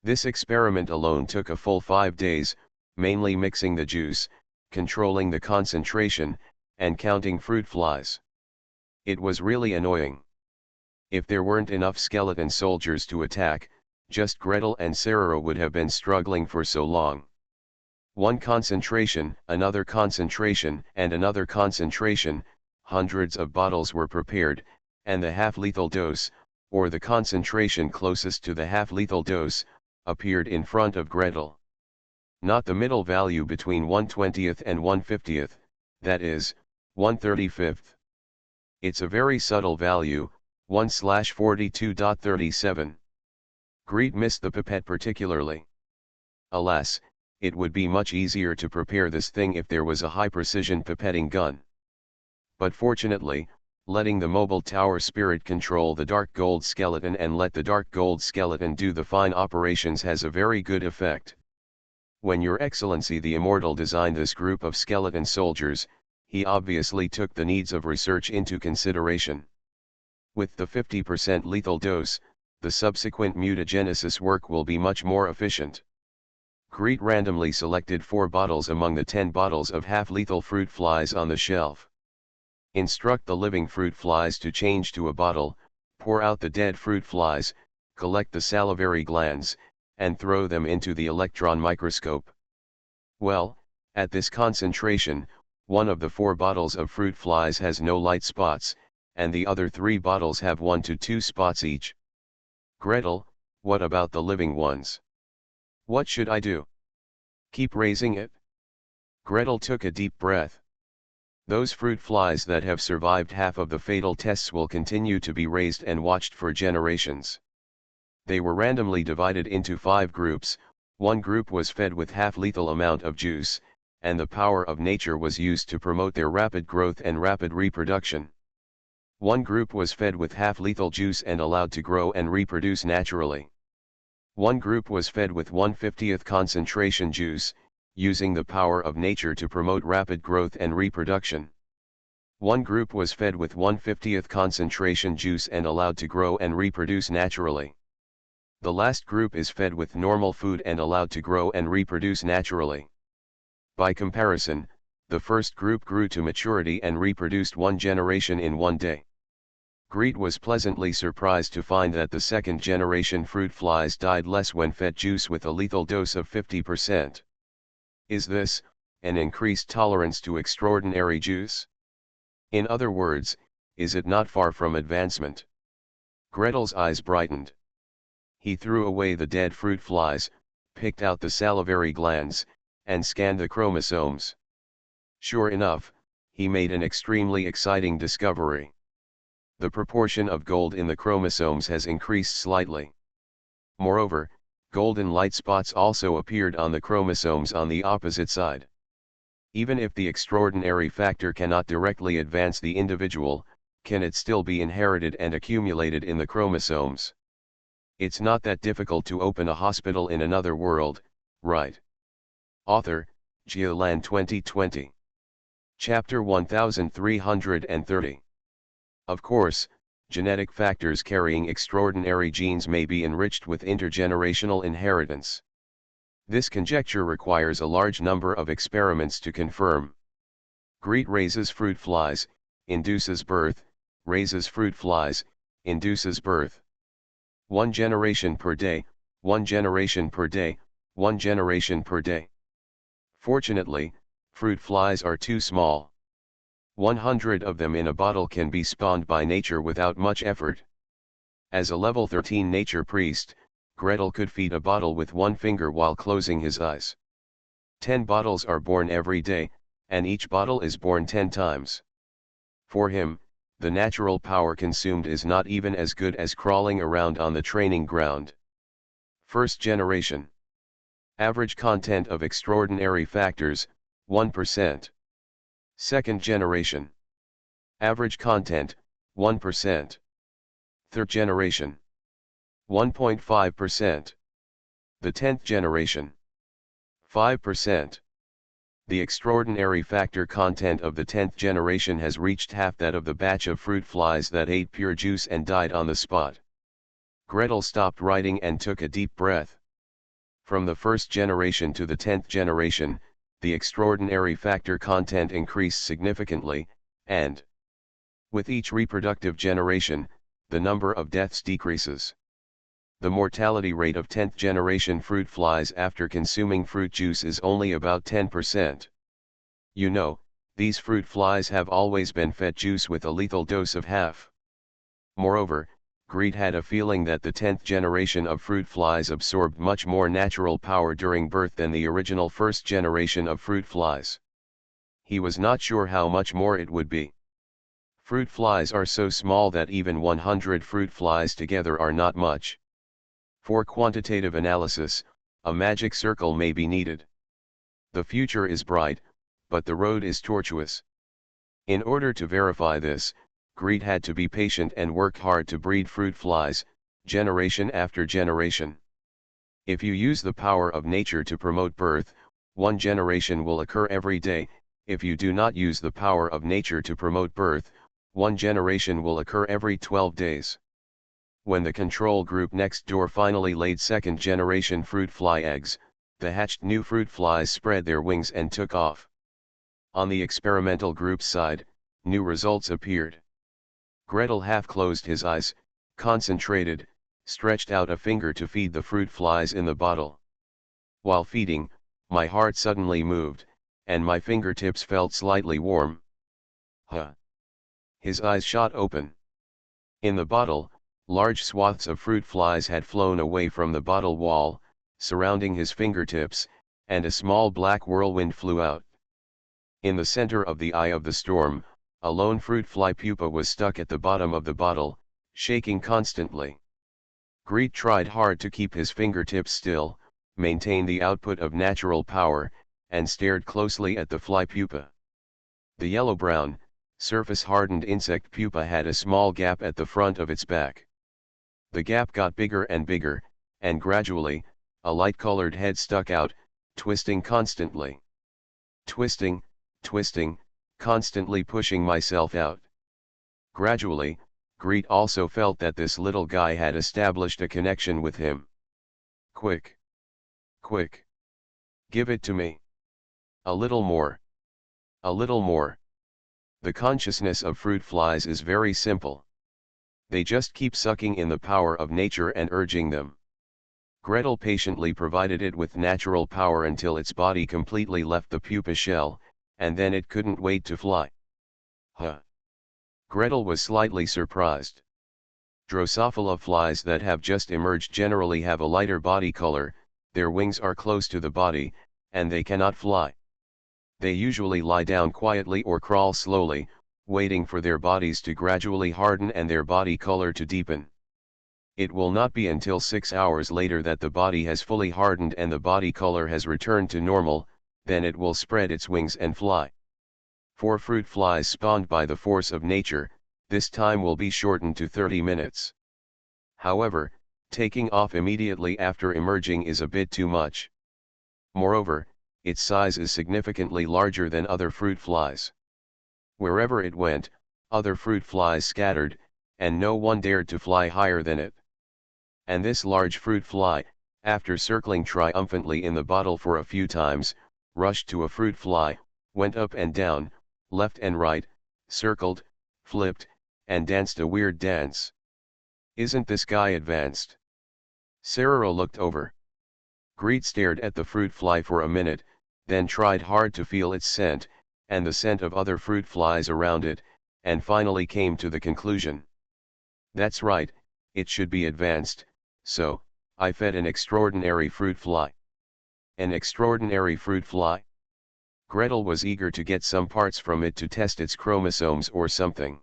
This experiment alone took a full 5 days, mainly mixing the juice, controlling the concentration, and counting fruit flies. It was really annoying. If there weren't enough skeleton soldiers to attack, just Gretel and Sarah would have been struggling for so long. One concentration, another concentration, and another concentration, hundreds of bottles were prepared, and the half-lethal dose, or the concentration closest to the half-lethal dose, appeared in front of Gretel. Not the middle value between 1/20th and 1/50th, that is, 1/35th. It's a very subtle value, 1/42.37. Greet missed the pipette particularly. Alas, it would be much easier to prepare this thing if there was a high-precision pipetting gun. But fortunately, letting the mobile tower spirit control the dark gold skeleton and let the dark gold skeleton do the fine operations has a very good effect. When Your Excellency the Immortal designed this group of skeleton soldiers, he obviously took the needs of research into consideration. With the 50% lethal dose, the subsequent mutagenesis work will be much more efficient. Greet randomly selected 4 bottles among the 10 bottles of half-lethal fruit flies on the shelf. Instruct the living fruit flies to change to a bottle, pour out the dead fruit flies, collect the salivary glands, and throw them into the electron microscope. Well, at this concentration, one of the 4 bottles of fruit flies has no light spots, and the other 3 bottles have 1 to 2 spots each. Gretel, what about the living ones? What should I do? Keep raising it? Gretel took a deep breath. Those fruit flies that have survived half of the fatal tests will continue to be raised and watched for generations. They were randomly divided into 5 groups. One group was fed with half-lethal amount of juice, and the power of nature was used to promote their rapid growth and rapid reproduction. One group was fed with half-lethal juice and allowed to grow and reproduce naturally. One group was fed with 1/50th concentration juice, using the power of nature to promote rapid growth and reproduction. One group was fed with 1/50th concentration juice and allowed to grow and reproduce naturally. The last group is fed with normal food and allowed to grow and reproduce naturally. By comparison, the first group grew to maturity and reproduced 1 generation in 1 day. Greet was pleasantly surprised to find that the second generation fruit flies died less when fed juice with a lethal dose of 50%. Is this an increased tolerance to extraordinary juice? In other words, is it not far from advancement? Gretel's eyes brightened. He threw away the dead fruit flies, picked out the salivary glands, and scanned the chromosomes. Sure enough, he made an extremely exciting discovery. The proportion of gold in the chromosomes has increased slightly. Moreover, golden light spots also appeared on the chromosomes on the opposite side. Even if the extraordinary factor cannot directly advance the individual, can it still be inherited and accumulated in the chromosomes? It's not that difficult to open a hospital in another world, right? Author, Giolan 2020. Chapter 1330. Of course, genetic factors carrying extraordinary genes may be enriched with intergenerational inheritance. This conjecture requires a large number of experiments to confirm. Greet raises fruit flies, induces birth, raises fruit flies, induces birth. 1 generation per day, 1 generation per day, 1 generation per day. Fortunately, fruit flies are too small. 100 of them in a bottle can be spawned by nature without much effort. As a level 13 nature priest, Gretel could feed a bottle with one finger while closing his eyes. 10 bottles are born every day, and each bottle is born 10 times. For him, the natural power consumed is not even as good as crawling around on the training ground. First generation. Average content of extraordinary factors, 1%. Second generation. Average content, 1%. Third generation. 1.5%. The 10th generation. 5%. The extraordinary factor content of the 10th generation has reached half that of the batch of fruit flies that ate pure juice and died on the spot. Gretel stopped writing and took a deep breath. From the first generation to the 10th generation, the extraordinary factor content increased significantly, and with each reproductive generation, the number of deaths decreases. The mortality rate of 10th generation fruit flies after consuming fruit juice is only about 10%. You know, these fruit flies have always been fed juice with a lethal dose of half. Moreover, Greet had a feeling that the 10th generation of fruit flies absorbed much more natural power during birth than the original first generation of fruit flies. He was not sure how much more it would be. Fruit flies are so small that even 100 fruit flies together are not much. For quantitative analysis, a magic circle may be needed. The future is bright, but the road is tortuous. In order to verify this, Greet had to be patient and work hard to breed fruit flies, generation after generation. If you use the power of nature to promote birth, 1 generation will occur every day. If you do not use the power of nature to promote birth, 1 generation will occur every 12 days. When the control group next door finally laid 2nd generation fruit fly eggs, the hatched new fruit flies spread their wings and took off. On the experimental group's side, new results appeared. Gretel half closed his eyes, concentrated, stretched out a finger to feed the fruit flies in the bottle. While feeding, my heart suddenly moved, and my fingertips felt slightly warm. Huh! His eyes shot open. In the bottle, large swaths of fruit flies had flown away from the bottle wall, surrounding his fingertips, and a small black whirlwind flew out. In the center of the eye of the storm, a lone fruit fly pupa was stuck at the bottom of the bottle, shaking constantly. Greet tried hard to keep his fingertips still, maintain the output of natural power, and stared closely at the fly pupa. The yellow-brown, surface-hardened insect pupa had a small gap at the front of its back. The gap got bigger and bigger, and gradually, a light-colored head stuck out, twisting constantly. Twisting, twisting, constantly pushing myself out. Gradually, Greet also felt that this little guy had established a connection with him. Quick! Quick! Give it to me! A little more! A little more! The consciousness of fruit flies is very simple. They just keep sucking in the power of nature and urging them. Gretel patiently provided it with natural power until its body completely left the pupa shell, and then it couldn't wait to fly. Huh! Gretel was slightly surprised. Drosophila flies that have just emerged generally have a lighter body color, their wings are close to the body, and they cannot fly. They usually lie down quietly or crawl slowly, waiting for their bodies to gradually harden and their body color to deepen. It will not be until 6 hours later that the body has fully hardened and the body color has returned to normal, then it will spread its wings and fly. For fruit flies spawned by the force of nature, this time will be shortened to 30 minutes. However, taking off immediately after emerging is a bit too much. Moreover, its size is significantly larger than other fruit flies. Wherever it went, other fruit flies scattered, and no one dared to fly higher than it. And this large fruit fly, After circling triumphantly in the bottle for a few times, rushed to a fruit fly, went up and down, left and right, circled, flipped, and danced a weird dance. Isn't this guy advanced? Cyril looked over. Greed stared at the fruit fly for a minute, then tried hard to feel its scent, and the scent of other fruit flies around it, and finally came to the conclusion. That's right, it should be advanced, so, I fed an extraordinary fruit fly. An extraordinary fruit fly? Gretel was eager to get some parts from it to test its chromosomes or something.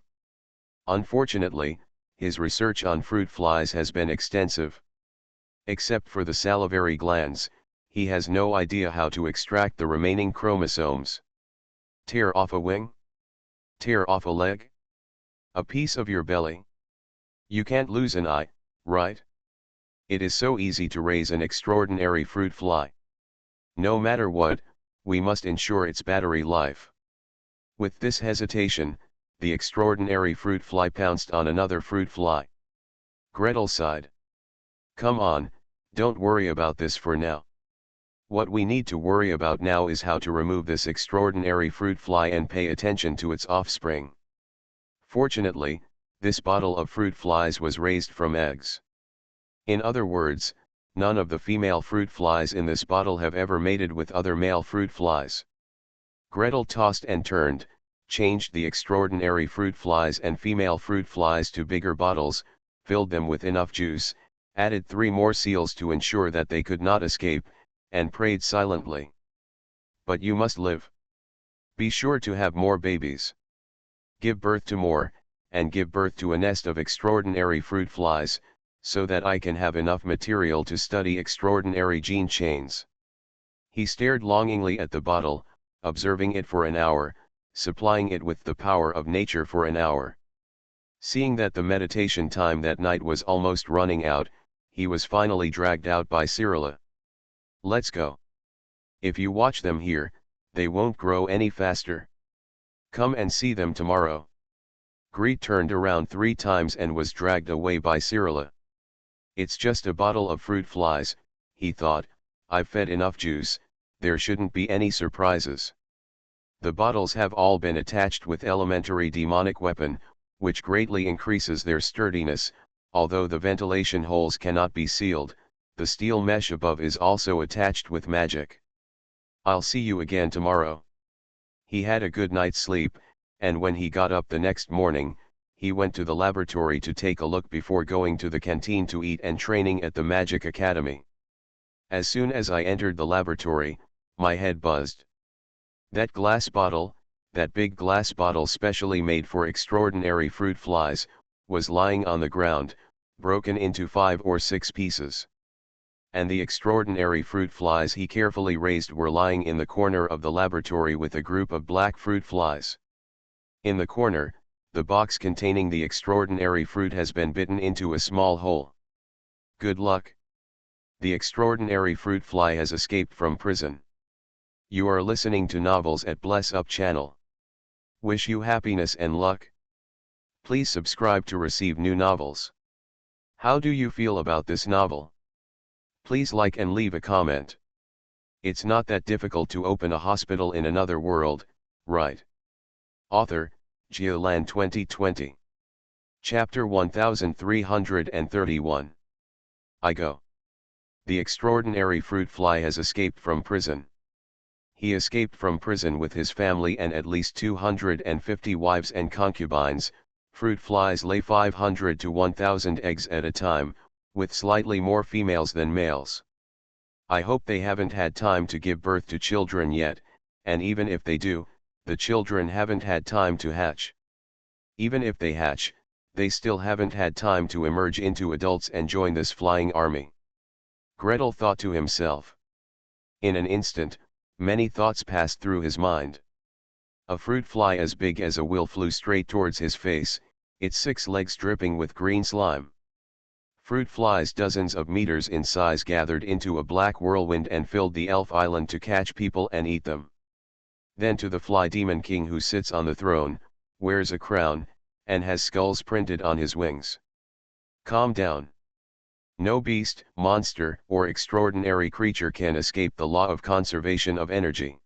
Unfortunately, his research on fruit flies has been extensive. Except for the salivary glands, he has no idea how to extract the remaining chromosomes. Tear off a wing? Tear off a leg? A piece of your belly? You can't lose an eye, right? It is so easy to raise an extraordinary fruit fly. No matter what, we must ensure its battery life. With this hesitation, the extraordinary fruit fly pounced on another fruit fly. Gretel sighed. Come on, don't worry about this for now. What we need to worry about now is how to remove this extraordinary fruit fly and pay attention to its offspring. Fortunately, this bottle of fruit flies was raised from eggs. In other words, none of the female fruit flies in this bottle have ever mated with other male fruit flies. Gretel tossed and turned, changed the extraordinary fruit flies and female fruit flies to bigger bottles, filled them with enough juice, added 3 more seals to ensure that they could not escape, and prayed silently. But you must live. Be sure to have more babies. Give birth to more, and give birth to a nest of extraordinary fruit flies, so that I can have enough material to study extraordinary gene chains. He stared longingly at the bottle, observing it for an hour, supplying it with the power of nature for an hour. Seeing that the meditation time that night was almost running out, he was finally dragged out by Cyrilla. Let's go. If you watch them here, they won't grow any faster. Come and see them tomorrow. Greed turned around 3 times and was dragged away by Cyrilla. It's just a bottle of fruit flies, he thought, I've fed enough juice, there shouldn't be any surprises. The bottles have all been attached with elementary demonic weapon, which greatly increases their sturdiness, although the ventilation holes cannot be sealed, the steel mesh above is also attached with magic. I'll see you again tomorrow. He had a good night's sleep, and when he got up the next morning, he went to the laboratory to take a look before going to the canteen to eat and training at the Magic Academy. As soon as I entered the laboratory, my head buzzed. That glass bottle, that big glass bottle specially made for extraordinary fruit flies, was lying on the ground, broken into 5 or 6 pieces. And the extraordinary fruit flies he carefully raised were lying in the corner of the laboratory with a group of black fruit flies. In the corner, the box containing the extraordinary fruit has been bitten into a small hole. Good luck. The extraordinary fruit fly has escaped from prison. You are listening to Novels at Bless Up channel. Wish you happiness and luck. Please subscribe to receive new novels. How do you feel about this novel? Please like and leave a comment. It's not that difficult to open a hospital in another world, right? Author, Geolan 2020. Chapter 1331. I go. The extraordinary fruit fly has escaped from prison. He escaped from prison with his family and at least 250 wives and concubines. Fruit flies lay 500 to 1,000 eggs at a time, with slightly more females than males. I hope they haven't had time to give birth to children yet, and even if they do, the children haven't had time to hatch. Even if they hatch, they still haven't had time to emerge into adults and join this flying army. Gretel thought to himself. In an instant, many thoughts passed through his mind. A fruit fly as big as a wheel flew straight towards his face, its 6 legs dripping with green slime. Fruit flies dozens of meters in size gathered into a black whirlwind and filled the elf island to catch people and eat them. Then to the fly demon king who sits on the throne, wears a crown, and has skulls printed on his wings. Calm down. No beast, monster, or extraordinary creature can escape the law of conservation of energy.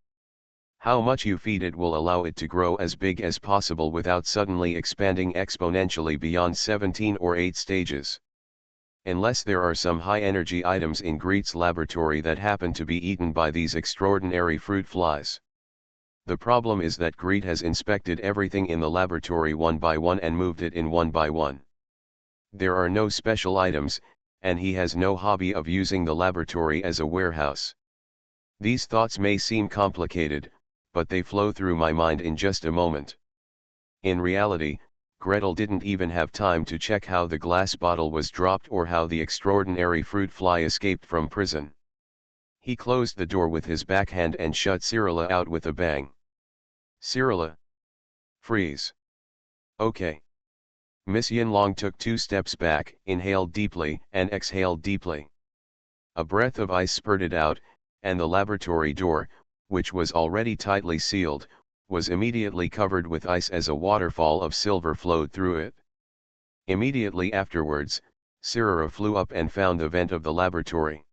How much you feed it will allow it to grow as big as possible without suddenly expanding exponentially beyond 17 or 8 stages. Unless there are some high-energy items in Greet's laboratory that happen to be eaten by these extraordinary fruit flies. The problem is that Greet has inspected everything in the laboratory one by one and moved it in one by one. There are no special items, and he has no hobby of using the laboratory as a warehouse. These thoughts may seem complicated, but they flow through my mind in just a moment. In reality, Gretel didn't even have time to check how the glass bottle was dropped or how the extraordinary fruit fly escaped from prison. He closed the door with his backhand and shut Cyrilla out with a bang. Cyrilla! Freeze! Okay. Miss Yinlong took 2 steps back, inhaled deeply, and exhaled deeply. A breath of ice spurted out, and the laboratory door, which was already tightly sealed, was immediately covered with ice as a waterfall of silver flowed through it. Immediately afterwards, Cyrilla flew up and found the vent of the laboratory.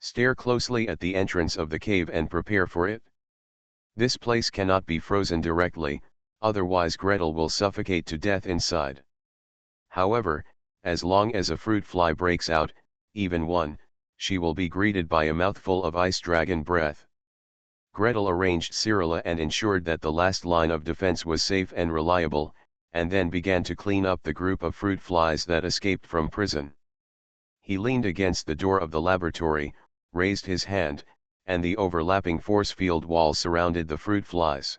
Stare closely at the entrance of the cave and prepare for it. This place cannot be frozen directly, otherwise Gretel will suffocate to death inside. However, as long as a fruit fly breaks out, even one, she will be greeted by a mouthful of ice dragon breath. Gretel arranged Cyrilla and ensured that the last line of defense was safe and reliable, and then began to clean up the group of fruit flies that escaped from prison. He leaned against the door of the laboratory, raised his hand, and the overlapping force field wall surrounded the fruit flies.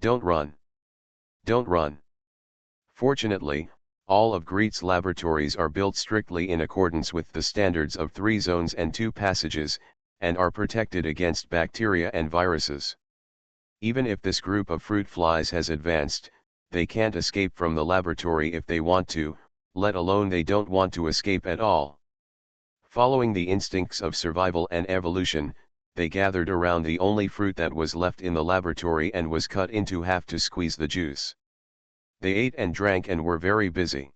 Don't run! Don't run! Fortunately, all of Greet's laboratories are built strictly in accordance with the standards of 3 zones and 2 passages, and are protected against bacteria and viruses. Even if this group of fruit flies has advanced, they can't escape from the laboratory if they want to, let alone they don't want to escape at all. Following the instincts of survival and evolution, they gathered around the only fruit that was left in the laboratory and was cut into half to squeeze the juice. They ate and drank and were very busy.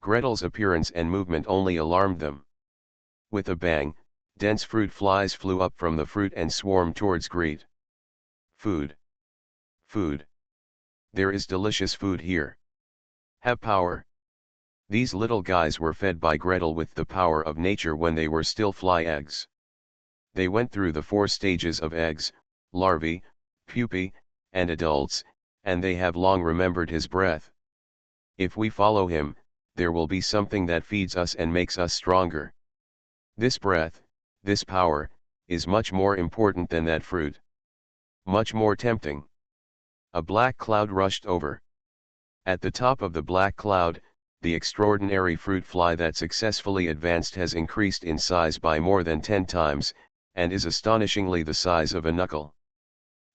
Gretel's appearance and movement only alarmed them. With a bang, dense fruit flies flew up from the fruit and swarmed towards Greet. Food. Food. There is delicious food here. Have power. These little guys were fed by Gretel with the power of nature when they were still fly eggs. They went through the 4 stages of eggs, larvae, pupae, and adults, and they have long remembered his breath. If we follow him, there will be something that feeds us and makes us stronger. This breath, this power, is much more important than that fruit. Much more tempting. A black cloud rushed over. At the top of the black cloud, the extraordinary fruit fly that successfully advanced has increased in size by more than 10 times, and is astonishingly the size of a knuckle.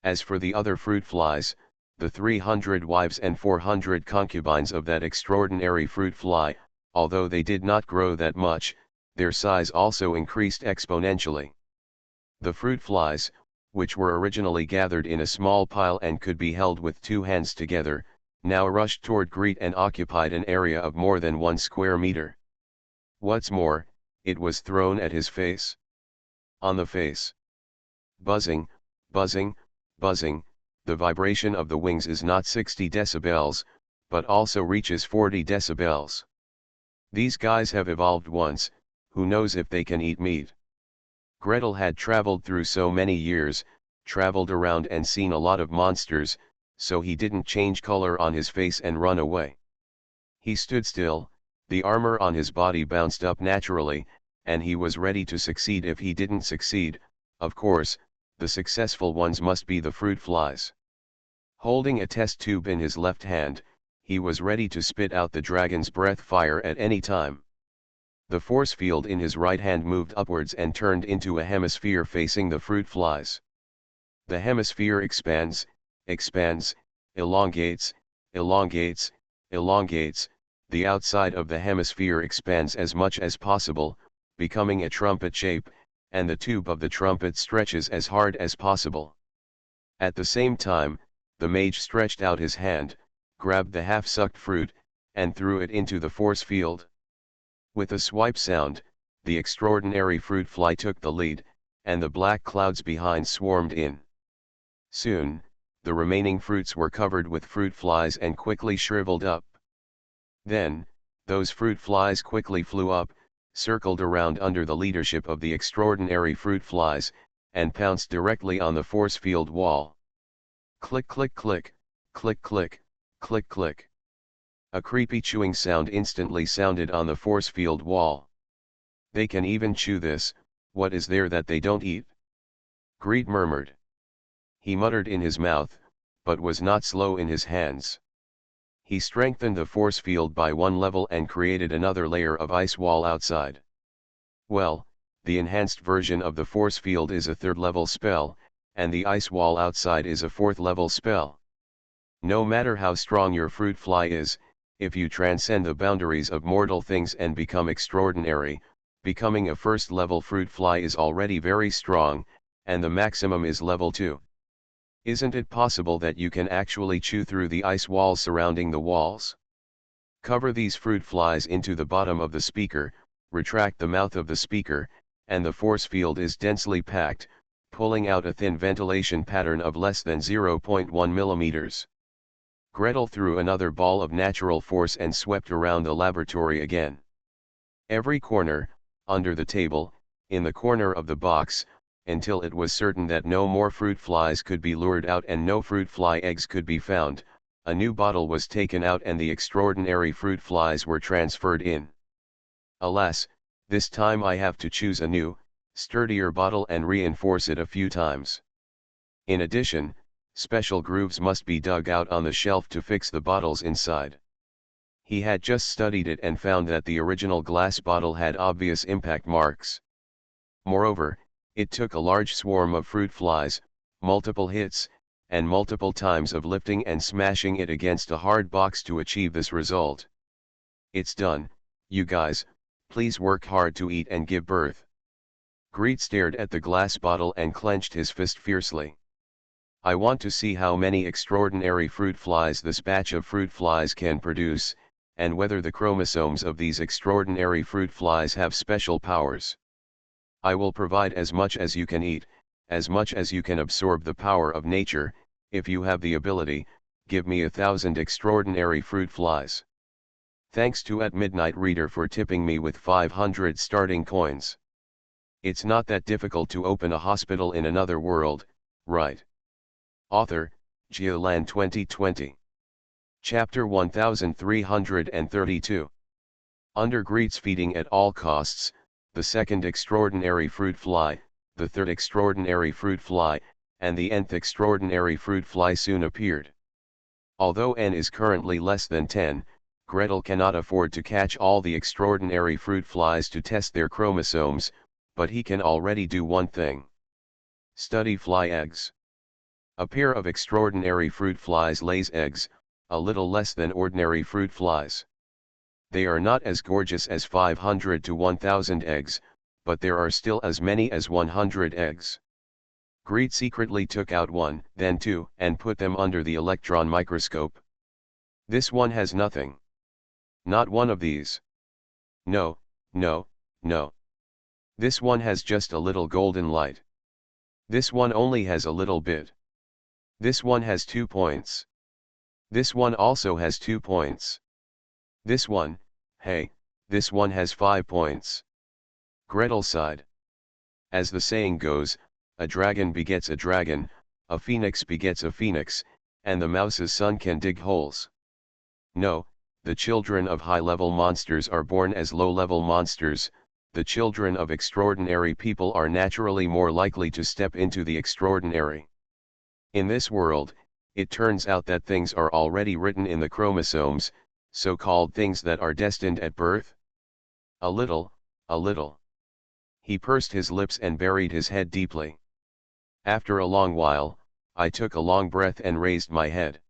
As for the other fruit flies, the 300 wives and 400 concubines of that extraordinary fruit fly, although they did not grow that much, their size also increased exponentially. The fruit flies, which were originally gathered in a small pile and could be held with 2 hands together, now rushed toward Greet and occupied an area of more than 1 square meter. What's more, it was thrown at his face. On the face. Buzzing, buzzing, buzzing, the vibration of the wings is not 60 decibels, but also reaches 40 decibels. These guys have evolved once, who knows if they can eat meat. Gretel had traveled through so many years, traveled around and seen a lot of monsters, so he didn't change color on his face and run away. He stood still, the armor on his body bounced up naturally, and he was ready to succeed if he didn't succeed. Of course, the successful ones must be the fruit flies. Holding a test tube in his left hand, he was ready to spit out the dragon's breath fire at any time. The force field in his right hand moved upwards and turned into a hemisphere facing the fruit flies. The hemisphere expands, expands, elongates, elongates, elongates, the outside of the hemisphere expands as much as possible, becoming a trumpet shape, and the tube of the trumpet stretches as hard as possible. At the same time, the mage stretched out his hand, grabbed the half-sucked fruit, and threw it into the force field. With a swipe sound, the extraordinary fruit fly took the lead, and the black clouds behind swarmed in. Soon, the remaining fruits were covered with fruit flies and quickly shriveled up. Then, those fruit flies quickly flew up, circled around under the leadership of the extraordinary fruit flies, and pounced directly on the force field wall. Click click click, click click, click click. A creepy chewing sound instantly sounded on the force field wall. They can even chew this, what is there that they don't eat? Greed murmured. He muttered in his mouth, but was not slow in his hands. He strengthened the force field by one level and created another layer of ice wall outside. Well, the enhanced version of the force field is a third level spell, and the ice wall outside is a fourth level spell. No matter how strong your fruit fly is, if you transcend the boundaries of mortal things and become extraordinary, becoming a first level fruit fly is already very strong, and the maximum is level 2. Isn't it possible that you can actually chew through the ice walls surrounding the walls? Cover these fruit flies into the bottom of the speaker, retract the mouth of the speaker, and the force field is densely packed, pulling out a thin ventilation pattern of less than 0.1 millimeters. Gretel threw another ball of natural force and swept around the laboratory again. Every corner, under the table, in the corner of the box, until it was certain that no more fruit flies could be lured out and no fruit fly eggs could be found, a new bottle was taken out and the extraordinary fruit flies were transferred in. Alas, this time I have to choose a new, sturdier bottle and reinforce it a few times. In addition, special grooves must be dug out on the shelf to fix the bottles inside. He had just studied it and found that the original glass bottle had obvious impact marks. Moreover, it took a large swarm of fruit flies, multiple hits, and multiple times of lifting and smashing it against a hard box to achieve this result. It's done, you guys, please work hard to eat and give birth. Greed stared at the glass bottle and clenched his fist fiercely. I want to see how many extraordinary fruit flies this batch of fruit flies can produce, and whether the chromosomes of these extraordinary fruit flies have special powers. I will provide as much as you can eat, as much as you can absorb the power of nature. If you have the ability, give me 1,000 extraordinary fruit flies. Thanks to At Midnight Reader for tipping me with 500 starting coins. It's not that difficult to open a hospital in another world, right? Author, Geoland 2020. Chapter 1332. Under Greed's feeding at all costs, the second extraordinary fruit fly, the third extraordinary fruit fly, and the nth extraordinary fruit fly soon appeared. Although n is currently less than 10, Gretel cannot afford to catch all the extraordinary fruit flies to test their chromosomes, but he can already do one thing. Study fly eggs. A pair of extraordinary fruit flies lays eggs, a little less than ordinary fruit flies. They are not as gorgeous as 500 to 1,000 eggs, but there are still as many as 100 eggs. Greed secretly took out one, then two, and put them under the electron microscope. This one has nothing. Not one of these. No, no, no. This one has just a little golden light. This one only has a little bit. This one has 2 points. This one also has 2 points. This one, hey, this one has 5 points. Gretel sighed. As the saying goes, a dragon begets a dragon, a phoenix begets a phoenix, and the mouse's son can dig holes. No, the children of high-level monsters are born as low-level monsters. The children of extraordinary people are naturally more likely to step into the extraordinary. In this world, it turns out that things are already written in the chromosomes, so-called things that are destined at birth. A little, a little. He pursed his lips and buried his head deeply. After a long while, I took a long breath and raised my head.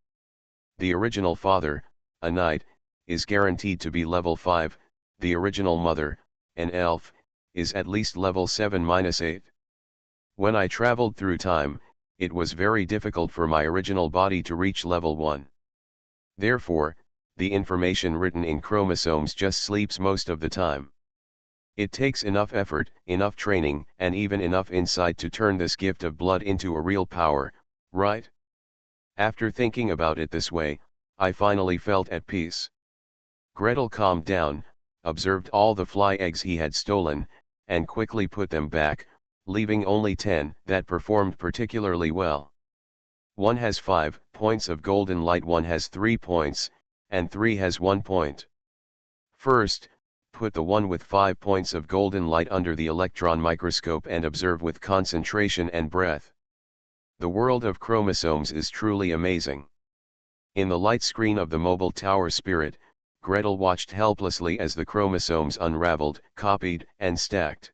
The original father, a knight, is guaranteed to be level 5, the original mother, an elf, is at least level 7-8. When I traveled through time, it was very difficult for my original body to reach level 1. Therefore, the information written in chromosomes just sleeps most of the time. It takes enough effort, enough training, and even enough insight to turn this gift of blood into a real power, right? After thinking about it this way, I finally felt at peace. Gretel calmed down, observed all the fly eggs he had stolen, and quickly put them back, leaving only 10 that performed particularly well. One has 5 points of golden light, one has 3 points, and 3 has 1 point. First, put the one with 5 points of golden light under the electron microscope and observe with concentration and breath. The world of chromosomes is truly amazing. In the light screen of the mobile tower spirit, Gretel watched helplessly as the chromosomes unraveled, copied, and stacked.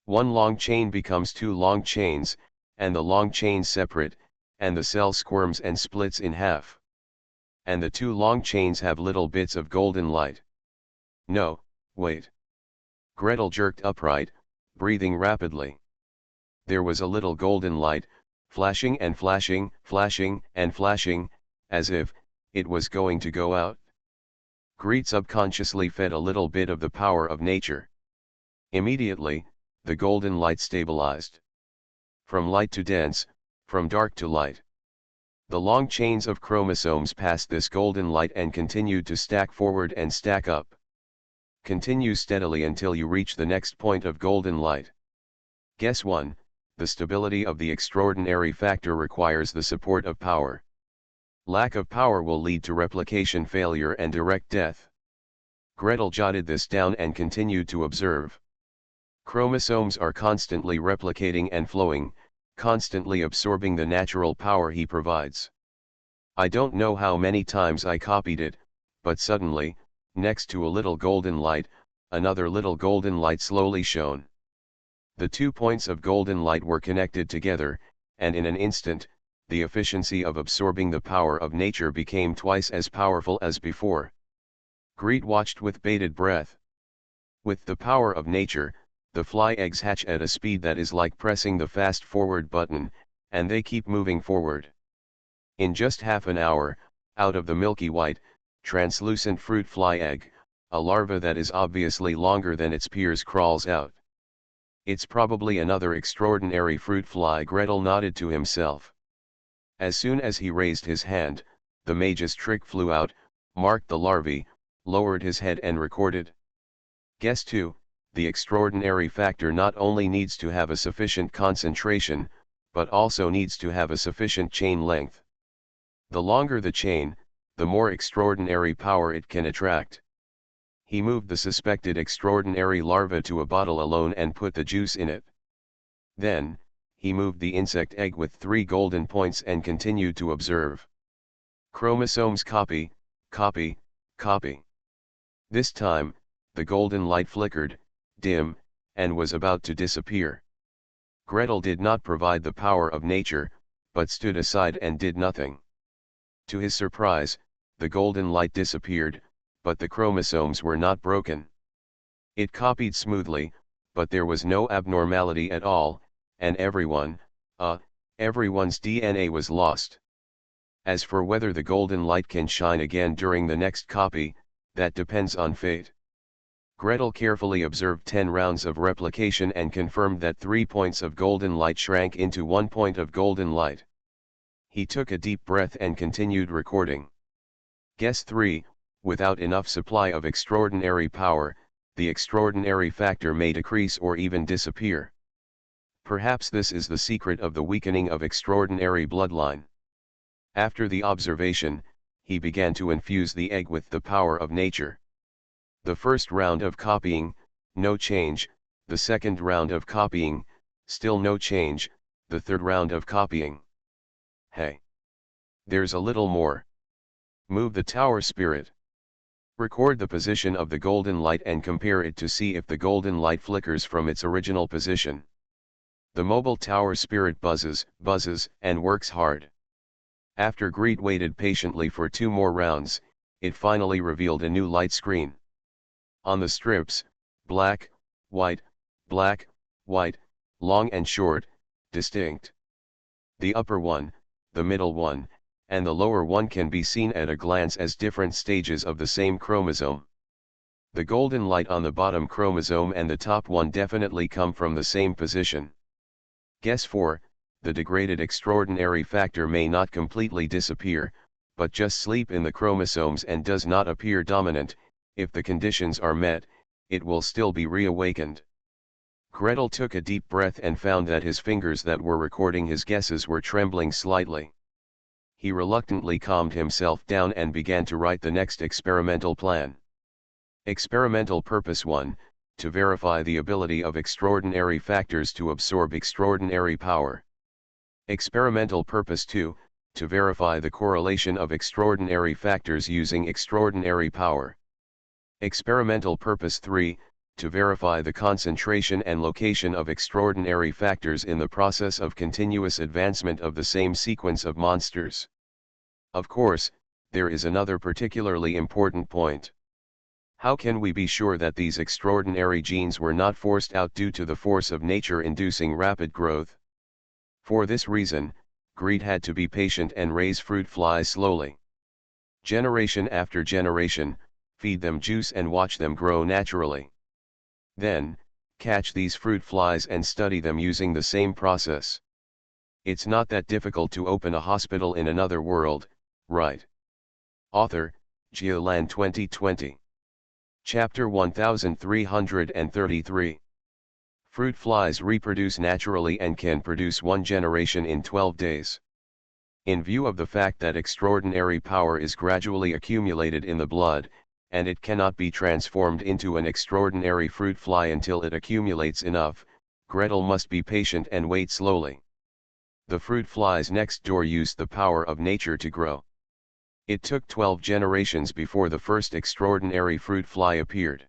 One long chain becomes 2 long chains, and the long chains separate, and the cell squirms and splits in half. And the 2 long chains have little bits of golden light. No, wait. Gretel jerked upright, breathing rapidly. There was a little golden light, flashing and flashing, flashing and flashing, as if it was going to go out. Greed subconsciously fed a little bit of the power of nature. Immediately, the golden light stabilized. From light to dense, from dark to light. The long chains of chromosomes passed this golden light and continued to stack forward and stack up. Continue steadily until you reach the next point of golden light. Guess 1, the stability of the extraordinary factor requires the support of power. Lack of power will lead to replication failure and direct death. Gretel jotted this down and continued to observe. Chromosomes are constantly replicating and flowing, constantly absorbing the natural power he provides. I don't know how many times I copied it, but suddenly, next to a little golden light, another little golden light slowly shone. The 2 points of golden light were connected together, and in an instant, the efficiency of absorbing the power of nature became twice as powerful as before. Greed watched with bated breath. With the power of nature, the fly eggs hatch at a speed that is like pressing the fast forward button, and they keep moving forward. In just half an hour, out of the milky white, translucent fruit fly egg, a larva that is obviously longer than its peers crawls out. It's probably another extraordinary fruit fly, Gretel nodded to himself. As soon as he raised his hand, the mage's trick flew out, marked the larvae, lowered his head and recorded. Guess 2, the extraordinary factor not only needs to have a sufficient concentration, but also needs to have a sufficient chain length. The longer the chain, the more extraordinary power it can attract. He moved the suspected extraordinary larva to a bottle alone and put the juice in it. Then, he moved the insect egg with 3 golden points and continued to observe. Chromosomes copy, copy, copy. This time, the golden light flickered, dim, and was about to disappear. Gretel did not provide the power of nature, but stood aside and did nothing. To his surprise, the golden light disappeared, but the chromosomes were not broken. It copied smoothly, but there was no abnormality at all, and everyone's DNA was lost. As for whether the golden light can shine again during the next copy, that depends on fate. Gretel carefully observed 10 rounds of replication and confirmed that 3 points of golden light shrank into 1 point of golden light. He took a deep breath and continued recording. Guess 3, without enough supply of extraordinary power, the extraordinary factor may decrease or even disappear. Perhaps this is the secret of the weakening of extraordinary bloodline. After the observation, he began to infuse the egg with the power of nature. The first round of copying, no change, the second round of copying, still no change, the third round of copying. Hey! There's a little more. Move the tower spirit. Record the position of the golden light and compare it to see if the golden light flickers from its original position. The mobile tower spirit buzzes, and works hard. After Greed waited patiently for 2 more rounds, it finally revealed a new light screen. On the strips, black, white, long and short, distinct. The upper one, the middle one, and the lower one can be seen at a glance as different stages of the same chromosome. The golden light on the bottom chromosome and the top one definitely come from the same position. Guess 4, the degraded extraordinary factor may not completely disappear, but just sleep in the chromosomes and does not appear dominant. If the conditions are met, it will still be reawakened. Gretel took a deep breath and found that his fingers that were recording his guesses were trembling slightly. He reluctantly calmed himself down and began to write the next experimental plan. Experimental Purpose 1, to verify the ability of extraordinary factors to absorb extraordinary power. Experimental Purpose 2, to verify the correlation of extraordinary factors using extraordinary power. Experimental Purpose 3, to verify the concentration and location of extraordinary factors in the process of continuous advancement of the same sequence of monsters. Of course, there is another particularly important point. How can we be sure that these extraordinary genes were not forced out due to the force of nature inducing rapid growth? For this reason, Greed had to be patient and raise fruit flies slowly. Generation after generation, feed them juice and watch them grow naturally. Then, catch these fruit flies and study them using the same process. It's not that difficult to open a hospital in another world, right? Author, Geoland 2020. Chapter 1333. Fruit flies reproduce naturally and can produce one generation in 12 days. In view of the fact that extraordinary power is gradually accumulated in the blood, and it cannot be transformed into an extraordinary fruit fly until it accumulates enough, Gretel must be patient and wait slowly. The fruit flies next door used the power of nature to grow. It took 12 generations before the first extraordinary fruit fly appeared.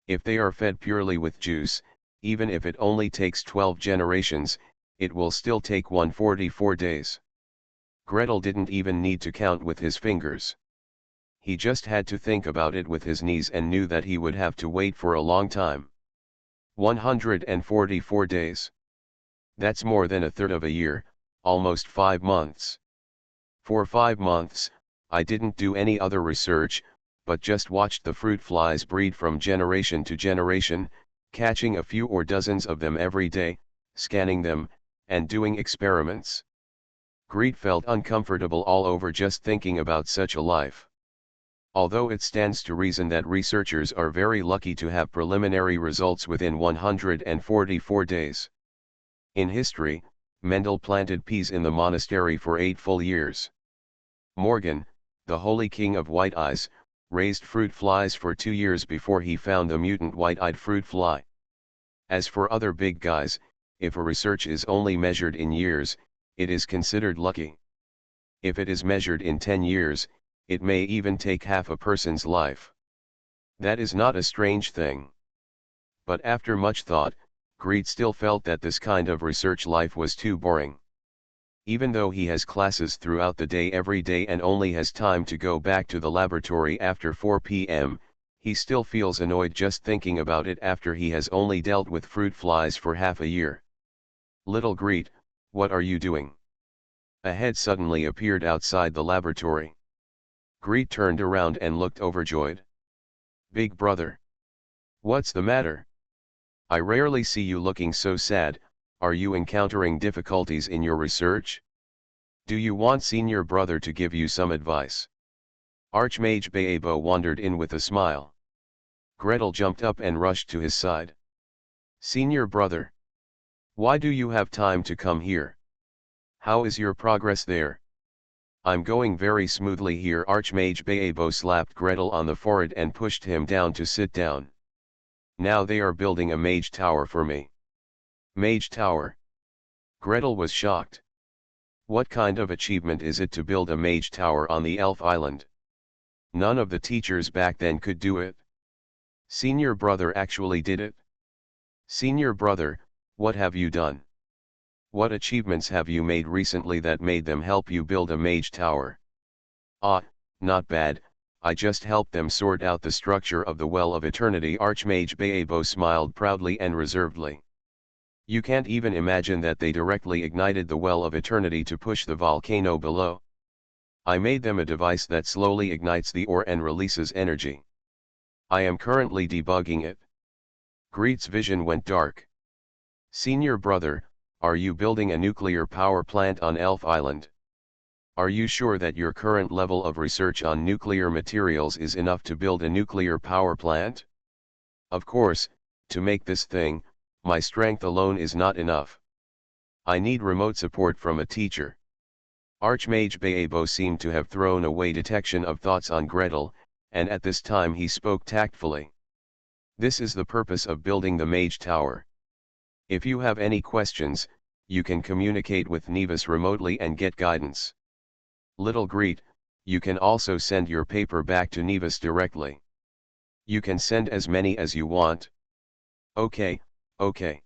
If they are fed purely with juice, even if it only takes 12 generations, it will still take 144 days. Gretel didn't even need to count with his fingers. He just had to think about it with his knees and knew that he would have to wait for a long time. 144 days. That's more than a third of a year, almost 5 months. For 5 months, I didn't do any other research, but just watched the fruit flies breed from generation to generation, catching a few or dozens of them every day, scanning them, and doing experiments. Greed felt uncomfortable all over just thinking about such a life. Although it stands to reason that researchers are very lucky to have preliminary results within 144 days. In history, Mendel planted peas in the monastery for 8 full years. Morgan, the holy king of white eyes, raised fruit flies for 2 years before he found the mutant white-eyed fruit fly. As for other big guys, if a research is only measured in years, it is considered lucky. If it is measured in 10 years, it may even take half a person's life. That is not a strange thing. But after much thought, Greed still felt that this kind of research life was too boring. Even though he has classes throughout the day every day and only has time to go back to the laboratory after 4 p.m., he still feels annoyed just thinking about it after he has only dealt with fruit flies for half a year. Little Greed, what are you doing? A head suddenly appeared outside the laboratory. Greed turned around and looked overjoyed. Big brother. What's the matter? I rarely see you looking so sad. Are you encountering difficulties in your research? Do you want senior brother to give you some advice? Archmage Baebo wandered in with a smile. Gretel jumped up and rushed to his side. Senior brother. Why do you have time to come here? How is your progress there? I'm going very smoothly here. Archmage Baebo slapped Gretel on the forehead and pushed him down to sit down. Now they are building a mage tower for me. Mage tower. Gretel was shocked. What kind of achievement is it to build a mage tower on the elf island? None of the teachers back then could do it. Senior brother actually did it. Senior brother, what have you done? What achievements have you made recently that made them help you build a mage tower? Ah, not bad, I just helped them sort out the structure of the Well of Eternity. Archmage Baebo smiled proudly and reservedly. You can't even imagine that they directly ignited the Well of Eternity to push the volcano below. I made them a device that slowly ignites the ore and releases energy. I am currently debugging it. Greet's vision went dark. Senior brother, are you building a nuclear power plant on Elf Island? Are you sure that your current level of research on nuclear materials is enough to build a nuclear power plant? Of course, to make this thing, my strength alone is not enough. I need remote support from a teacher. Archmage Baebo seemed to have thrown away detection of thoughts on Gretel, and at this time he spoke tactfully. This is the purpose of building the Mage Tower. If you have any questions, you can communicate with Nevis remotely and get guidance. Little Greet, you can also send your paper back to Nevis directly. You can send as many as you want. Okay, okay.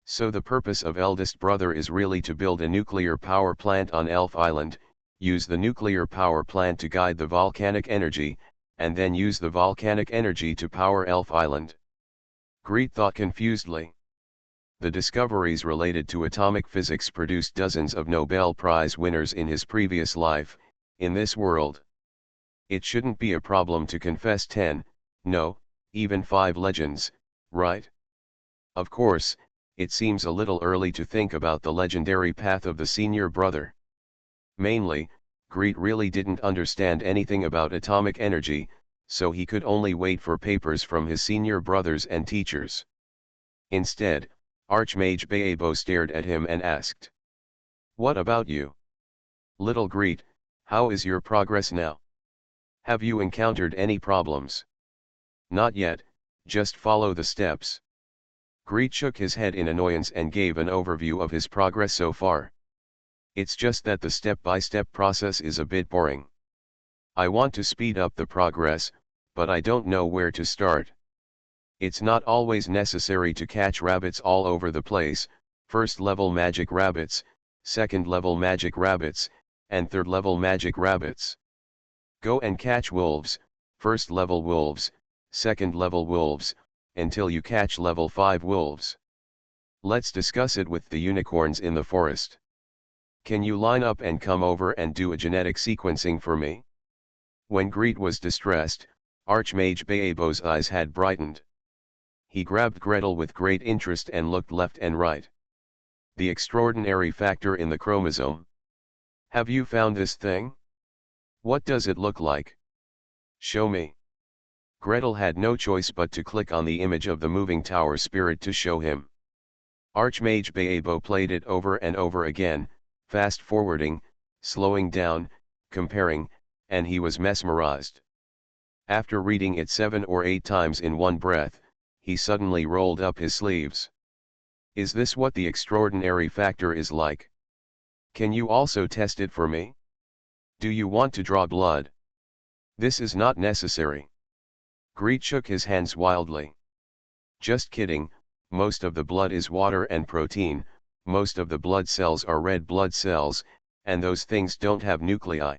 So the purpose of eldest brother is really to build a nuclear power plant on Elf Island, use the nuclear power plant to guide the volcanic energy, and then use the volcanic energy to power Elf Island. Greet thought confusedly. The discoveries related to atomic physics produced dozens of Nobel Prize winners in his previous life, in this world. It shouldn't be a problem to confess 10, no, even 5 legends, right? Of course, it seems a little early to think about the legendary path of the senior brother. Mainly, Greet really didn't understand anything about atomic energy, so he could only wait for papers from his senior brothers and teachers. Instead, Archmage Baebo stared at him and asked, "What about you? Little Greet, how is your progress now? Have you encountered any problems?" "Not yet, just follow the steps." Greet shook his head in annoyance and gave an overview of his progress so far. "It's just that the step-by-step process is a bit boring. I want to speed up the progress, but I don't know where to start. It's not always necessary to catch rabbits all over the place, first-level magic rabbits, second-level magic rabbits, and third-level magic rabbits. Go and catch wolves, first-level wolves, second-level wolves, until you catch level 5 wolves. Let's discuss it with the unicorns in the forest. Can you line up and come over and do a genetic sequencing for me?" When Greet was distressed, Archmage Baebo's eyes had brightened. He grabbed Gretel with great interest and looked left and right. "The extraordinary factor in the chromosome. Have you found this thing? What does it look like? Show me." Gretel had no choice but to click on the image of the moving tower spirit to show him. Archmage Baebo played it over and over again, fast-forwarding, slowing down, comparing, and he was mesmerized. After reading it 7 or 8 times in one breath, he suddenly rolled up his sleeves. "Is this what the extraordinary factor is like? Can you also test it for me? Do you want to draw blood?" "This is not necessary." Greet shook his hands wildly. "Just kidding, most of the blood is water and protein, most of the blood cells are red blood cells, and those things don't have nuclei.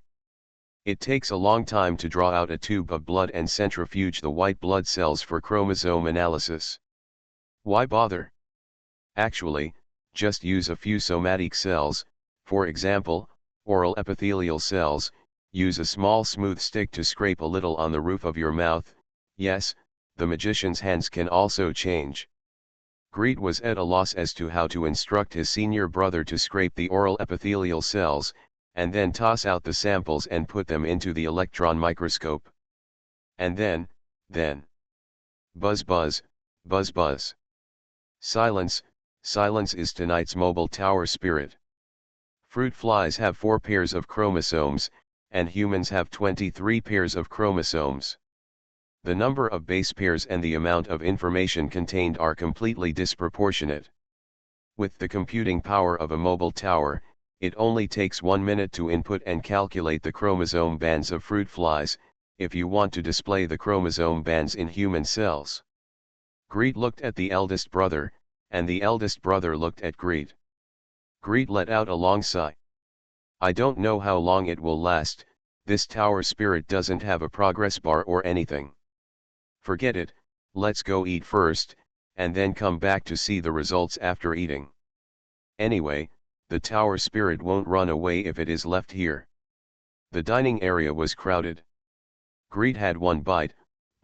It takes a long time to draw out a tube of blood and centrifuge the white blood cells for chromosome analysis. Why bother? Actually, just use a few somatic cells, for example, oral epithelial cells, use a small smooth stick to scrape a little on the roof of your mouth. Yes, the magician's hands can also change." Greet was at a loss as to how to instruct his senior brother to scrape the oral epithelial cells, and then toss out the samples and put them into the electron microscope. And then, buzz buzz, buzz buzz. Silence, silence is tonight's mobile tower spirit. Fruit flies have 4 pairs of chromosomes, and humans have 23 pairs of chromosomes. The number of base pairs and the amount of information contained are completely disproportionate. With the computing power of a mobile tower, it only takes 1 minute to input and calculate the chromosome bands of fruit flies, if you want to display the chromosome bands in human cells. Greet looked at the eldest brother, and the eldest brother looked at Greet. Greet let out a long sigh. "I don't know how long it will last, this tower spirit doesn't have a progress bar or anything. Forget it, let's go eat first, and then come back to see the results after eating. Anyway, the tower spirit won't run away if it is left here." The dining area was crowded. Greet had one bite,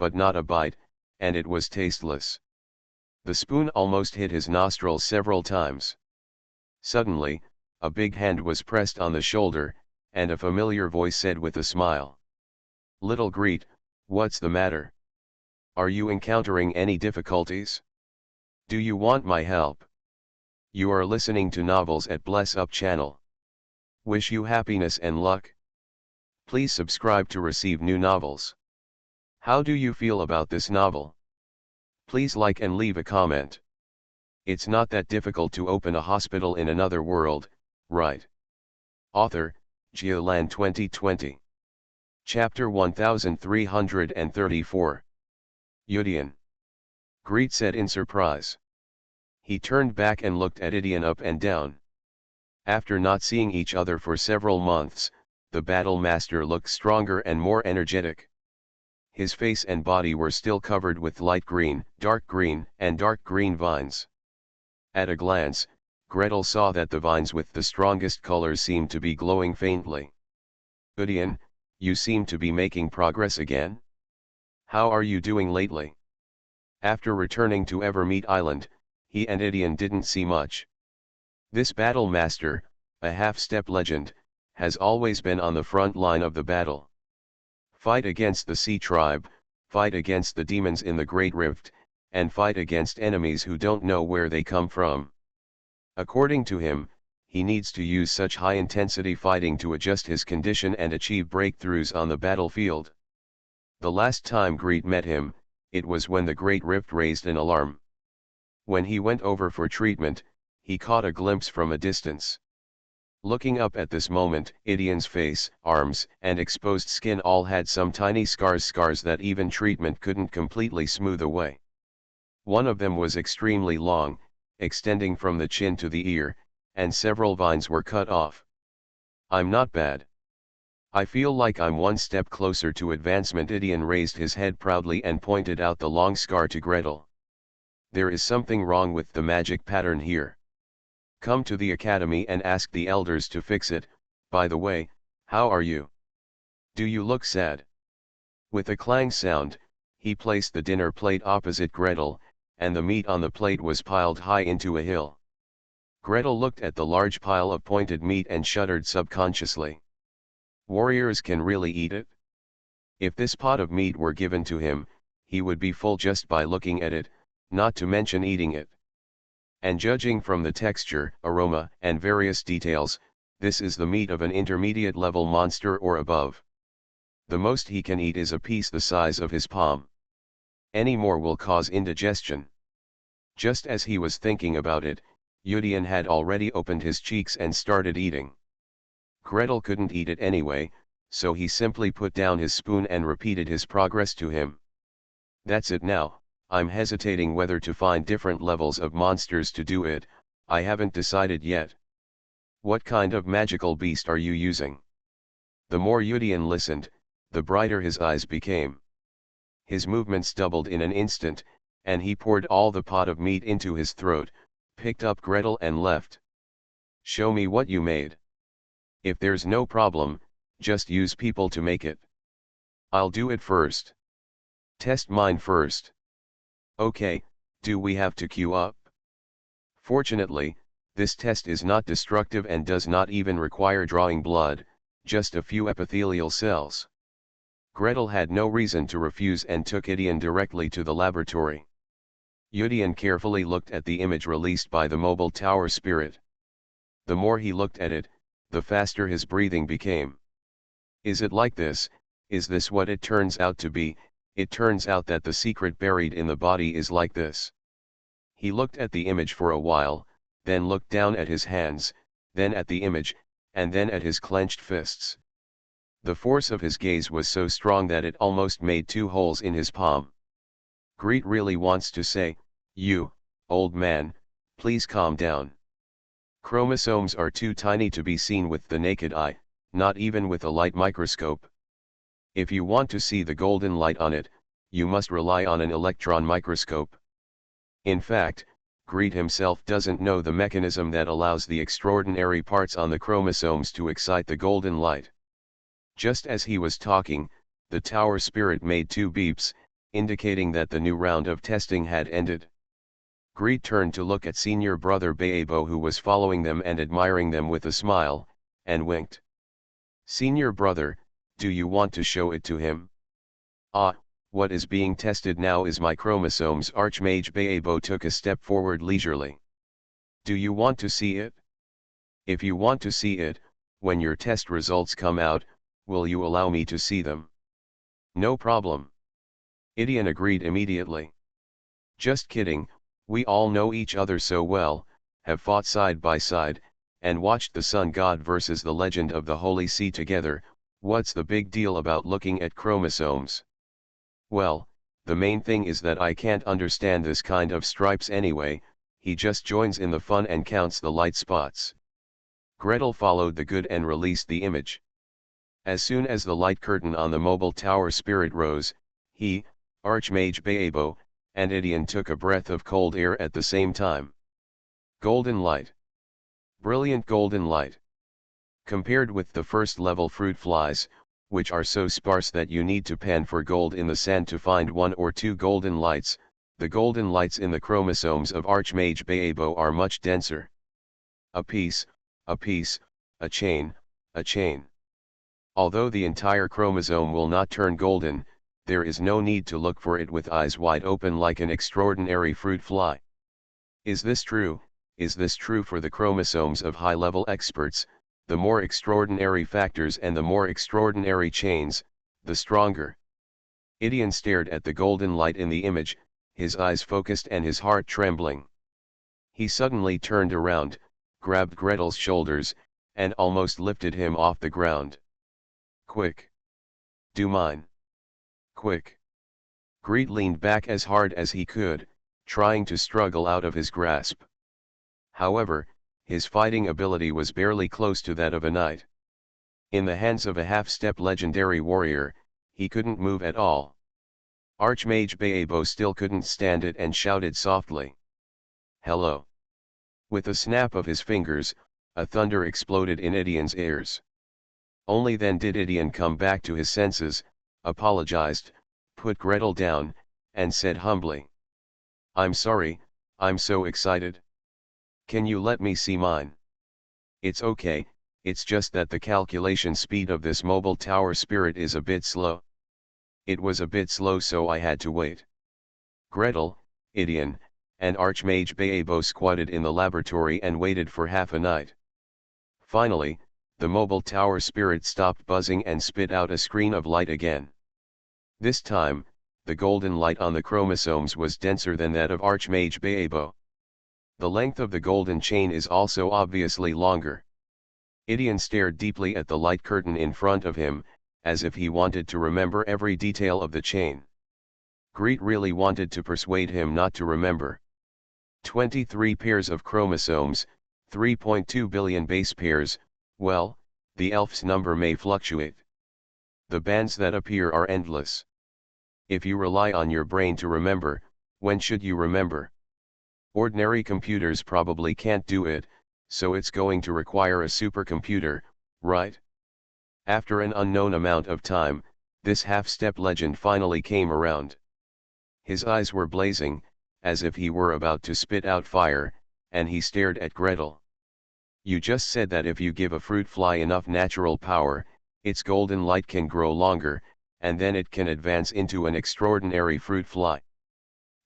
but not a bite, and it was tasteless. The spoon almost hit his nostrils several times. Suddenly, a big hand was pressed on the shoulder, and a familiar voice said with a smile, "Little Greet, what's the matter? Are you encountering any difficulties? Do you want my help? You are listening to Novels at Bless Up channel. Wish you happiness and luck. Please subscribe to receive new novels. How do you feel about this novel? Please like and leave a comment. It's not that difficult to open a hospital in another world, right?" Author, Geoland 2020. Chapter 1334. Yudian. Greet said in surprise. He turned back and looked at Idian up and down. After not seeing each other for several months, the battle master looked stronger and more energetic. His face and body were still covered with light green, and dark green vines. At a glance, Gretel saw that the vines with the strongest colors seemed to be glowing faintly. "Udian, you seem to be making progress again? How are you doing lately?" After returning to Evermeet Island, he and Idian didn't see much. This battle master, a half-step legend, has always been on the front line of the battle. Fight against the Sea Tribe, fight against the demons in the Great Rift, and fight against enemies who don't know where they come from. According to him, he needs to use such high-intensity fighting to adjust his condition and achieve breakthroughs on the battlefield. The last time Greet met him, it was when the Great Rift raised an alarm. When he went over for treatment, he caught a glimpse from a distance. Looking up at this moment, Idian's face, arms, and exposed skin all had some tiny scars that even treatment couldn't completely smooth away. One of them was extremely long, extending from the chin to the ear, and several vines were cut off. "I'm not bad. I feel like I'm one step closer to advancement." Idian raised his head proudly and pointed out the long scar to Gretel. "There is something wrong with the magic pattern here. Come to the academy and ask the elders to fix it. By the way, how are you? Do you look sad?" With a clang sound, he placed the dinner plate opposite Gretel, and the meat on the plate was piled high into a hill. Gretel looked at the large pile of pointed meat and shuddered subconsciously. Warriors can really eat it? If this pot of meat were given to him, he would be full just by looking at it, not to mention eating it. And judging from the texture, aroma, and various details, this is the meat of an intermediate level monster or above. The most he can eat is a piece the size of his palm. Any more will cause indigestion. Just as he was thinking about it, Yudian had already opened his cheeks and started eating. Gretel couldn't eat it anyway, so he simply put down his spoon and repeated his progress to him. "That's it now. I'm hesitating whether to find different levels of monsters to do it. I haven't decided yet. What kind of magical beast are you using?" The more Yudian listened, the brighter his eyes became. His movements doubled in an instant, and he poured all the pot of meat into his throat, picked up Gretel and left. "Show me what you made. If there's no problem, just use people to make it." "I'll do it first." "Test mine first." "Okay, do we have to queue up?" Fortunately, this test is not destructive and does not even require drawing blood, just a few epithelial cells. Gretel had no reason to refuse and took Idian directly to the laboratory. Yudian carefully looked at the image released by the mobile tower spirit. The more he looked at it, the faster his breathing became. "Is it like this? Is this what it turns out to be? It turns out that the secret buried in the body is like this." He looked at the image for a while, then looked down at his hands, then at the image, and then at his clenched fists. The force of his gaze was so strong that it almost made 2 holes in his palm. Greet really wants to say, "You, old man, please calm down. Chromosomes are too tiny to be seen with the naked eye, not even with a light microscope. If you want to see the golden light on it, you must rely on an electron microscope." In fact, Greet himself doesn't know the mechanism that allows the extraordinary parts on the chromosomes to excite the golden light. Just as he was talking, the tower spirit made 2 beeps, indicating that the new round of testing had ended. Greed turned to look at senior brother Baebo, who was following them and admiring them with a smile, and winked. "Senior brother, do you want to show it to him?" "Ah, what is being tested now is my chromosomes." Archmage Baebo took a step forward leisurely. "Do you want to see it? If you want to see it, when your test results come out, will you allow me to see them?" "No problem." Idion agreed immediately. "Just kidding, we all know each other so well, have fought side by side, and watched the Sun God versus the Legend of the Holy See together. What's the big deal about looking at chromosomes?" "Well, the main thing is that I can't understand this kind of stripes anyway." He just joins in the fun and counts the light spots. Gretel followed the good and released the image. As soon as the light curtain on the mobile tower spirit rose, he, Archmage Baebo, and Idion took a breath of cold air at the same time. Golden light. Brilliant golden light. Compared with the first level fruit flies, which are so sparse that you need to pan for gold in the sand to find one or two golden lights, the golden lights in the chromosomes of Archmage Baebo are much denser. A piece, a piece, a chain, a chain. Although the entire chromosome will not turn golden, there is no need to look for it with eyes wide open like an extraordinary fruit fly. Is this true? Is this true for the chromosomes of high-level experts? The more extraordinary factors and the more extraordinary chains, the stronger. Idion stared at the golden light in the image, his eyes focused and his heart trembling. He suddenly turned around, grabbed Gretel's shoulders, and almost lifted him off the ground. "Quick! Do mine! Quick!" Greet leaned back as hard as he could, trying to struggle out of his grasp. However, his fighting ability was barely close to that of a knight. In the hands of a half-step legendary warrior, he couldn't move at all. Archmage Baebo still couldn't stand it and shouted softly, "Hello!" With a snap of his fingers, a thunder exploded in Idion's ears. Only then did Idion come back to his senses, apologized, put Gretel down, and said humbly, "I'm sorry, I'm so excited. Can you let me see mine?" "It's okay, it's just that the calculation speed of this mobile tower spirit is a bit slow." "It was a bit slow, so I had to wait." Gretel, Idion, and Archmage Baebo squatted in the laboratory and waited for half a night. Finally, the mobile tower spirit stopped buzzing and spit out a screen of light again. This time, the golden light on the chromosomes was denser than that of Archmage Baebo. The length of the golden chain is also obviously longer. Idion stared deeply at the light curtain in front of him, as if he wanted to remember every detail of the chain. Greet really wanted to persuade him not to remember. 23 pairs of chromosomes, 3.2 billion base pairs. Well, the Elves number may fluctuate. The bands that appear are endless. If you rely on your brain to remember, when should you remember? Ordinary computers probably can't do it, so it's going to require a supercomputer, right? After an unknown amount of time, this half-step legend finally came around. His eyes were blazing, as if he were about to spit out fire, and he stared at Gretel. "You just said that if you give a fruit fly enough natural power, its golden light can grow longer, and then it can advance into an extraordinary fruit fly.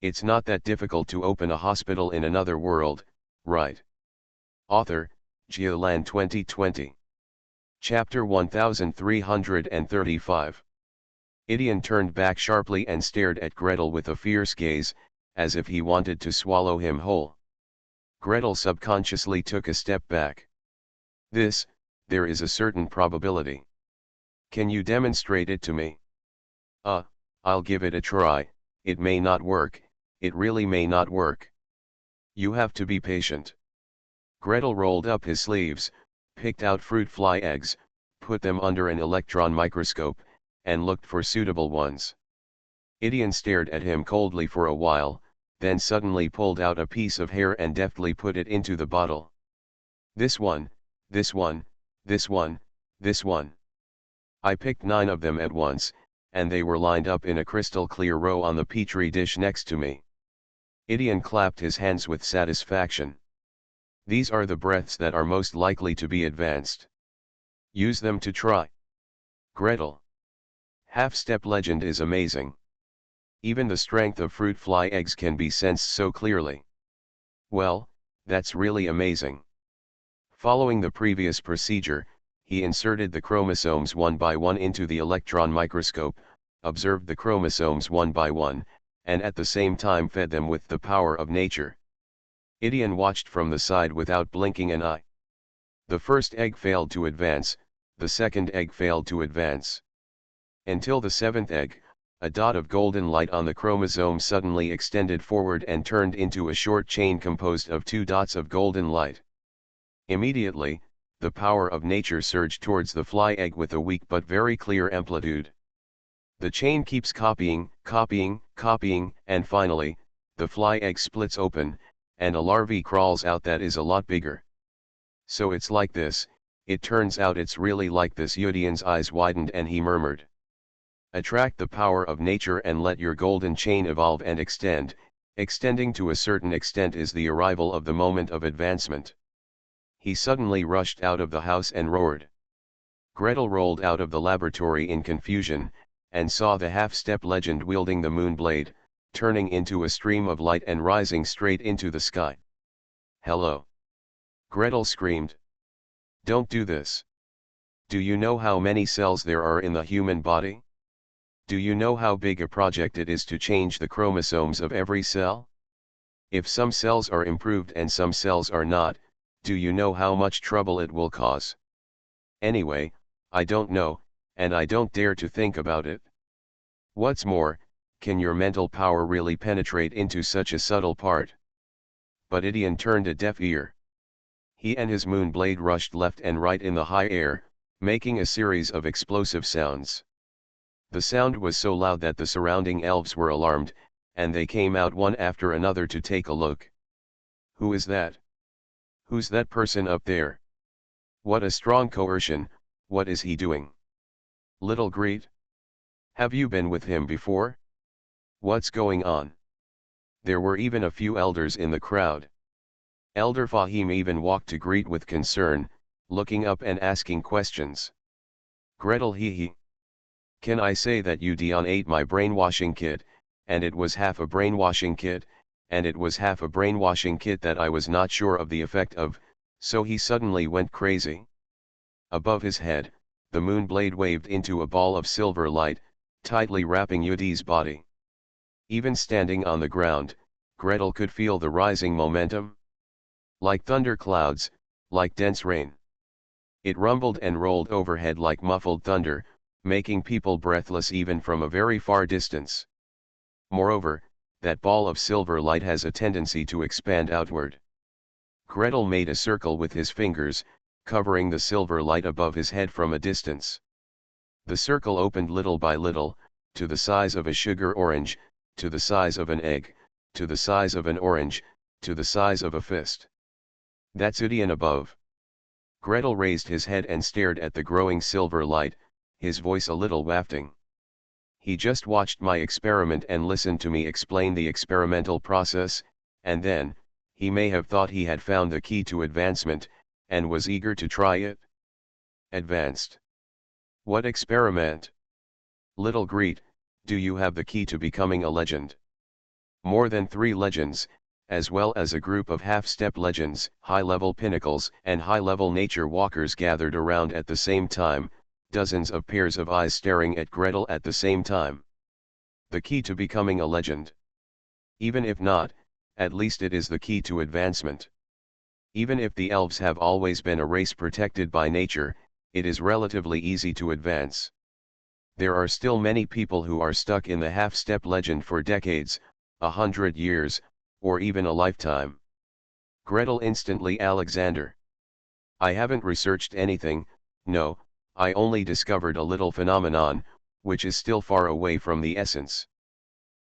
It's not that difficult to open a hospital in another world, right?" Author, Geolan 2020. Chapter 1335. Idion turned back sharply and stared at Gretel with a fierce gaze, as if he wanted to swallow him whole. Gretel subconsciously took a step back. There is a certain probability. Can you demonstrate it to me?" I'll give it a try. It may not work, it really may not work. You have to be patient." Gretel rolled up his sleeves, picked out fruit fly eggs, put them under an electron microscope, and looked for suitable ones. Idion stared at him coldly for a while, then suddenly pulled out a piece of hair and deftly put it into the bottle. This one, this one, this one, this one. I picked 9 of them at once, and they were lined up in a crystal clear row on the petri dish next to me. Idion clapped his hands with satisfaction. These are the breaths that are most likely to be advanced. Use them to try. Gretel. Half-step legend is amazing. Even the strength of fruit fly eggs can be sensed so clearly. Well, that's really amazing. Following the previous procedure, he inserted the chromosomes one by one into the electron microscope, observed the chromosomes one by one, and at the same time fed them with the power of nature. Idion watched from the side without blinking an eye. The first egg failed to advance, the second egg failed to advance. Until the seventh egg, a dot of golden light on the chromosome suddenly extended forward and turned into a short chain composed of two dots of golden light. Immediately, the power of nature surged towards the fly egg with a weak but very clear amplitude. The chain keeps copying, and finally, the fly egg splits open, and a larvae crawls out that is a lot bigger. So it's like this, it turns out it's really like this. Idion's eyes widened and he murmured. Attract the power of nature and let your golden chain evolve and extend. Extending to a certain extent is the arrival of the moment of advancement. He suddenly rushed out of the house and roared. Gretel rolled out of the laboratory in confusion, and saw the half-step legend wielding the moon blade, turning into a stream of light and rising straight into the sky. Hello! Gretel screamed. Don't do this. Do you know how many cells there are in the human body? Do you know how big a project it is to change the chromosomes of every cell? If some cells are improved and some cells are not, do you know how much trouble it will cause? Anyway, I don't know, and I don't dare to think about it. What's more, can your mental power really penetrate into such a subtle part? But Idion turned a deaf ear. He and his moon blade rushed left and right in the high air, making a series of explosive sounds. The sound was so loud that the surrounding elves were alarmed, and they came out one after another to take a look. Who is that? Who's that person up there? What a strong coercion, what is he doing? Little Greet? Have you been with him before? What's going on? There were even a few elders in the crowd. Elder Fahim even walked to Greet with concern, looking up and asking questions. Gretel hee. Can I say that you Dion ate my brainwashing kit, and it was half a brainwashing kit, and it was half a brainwashing kit that I was not sure of the effect of, so he suddenly went crazy. Above his head, the moon blade waved into a ball of silver light, tightly wrapping Yudi's body. Even standing on the ground, Gretel could feel the rising momentum. Like thunder clouds, like dense rain. It rumbled and rolled overhead like muffled thunder, making people breathless even from a very far distance. Moreover, that ball of silver light has a tendency to expand outward. Gretel made a circle with his fingers, covering the silver light above his head from a distance. The circle opened little by little, to the size of a sugar orange, to the size of an egg, to the size of an orange, to the size of a fist. That's Idion above. Gretel raised his head and stared at the growing silver light, his voice a little wafting. He just watched my experiment and listened to me explain the experimental process, and then, he may have thought he had found the key to advancement, and was eager to try it. Advanced. What experiment? Little Greet, do you have the key to becoming a legend? More than 3 legends, as well as a group of half-step legends, high-level pinnacles and high-level nature walkers gathered around at the same time, dozens of pairs of eyes staring at Gretel at the same time. The key to becoming a legend. Even if not, at least it is the key to advancement. Even if the elves have always been a race protected by nature, it is relatively easy to advance. There are still many people who are stuck in the half-step legend for decades, 100 years, or even a lifetime. Gretel instantly Alexander. I haven't researched anything, no, I only discovered a little phenomenon, which is still far away from the essence.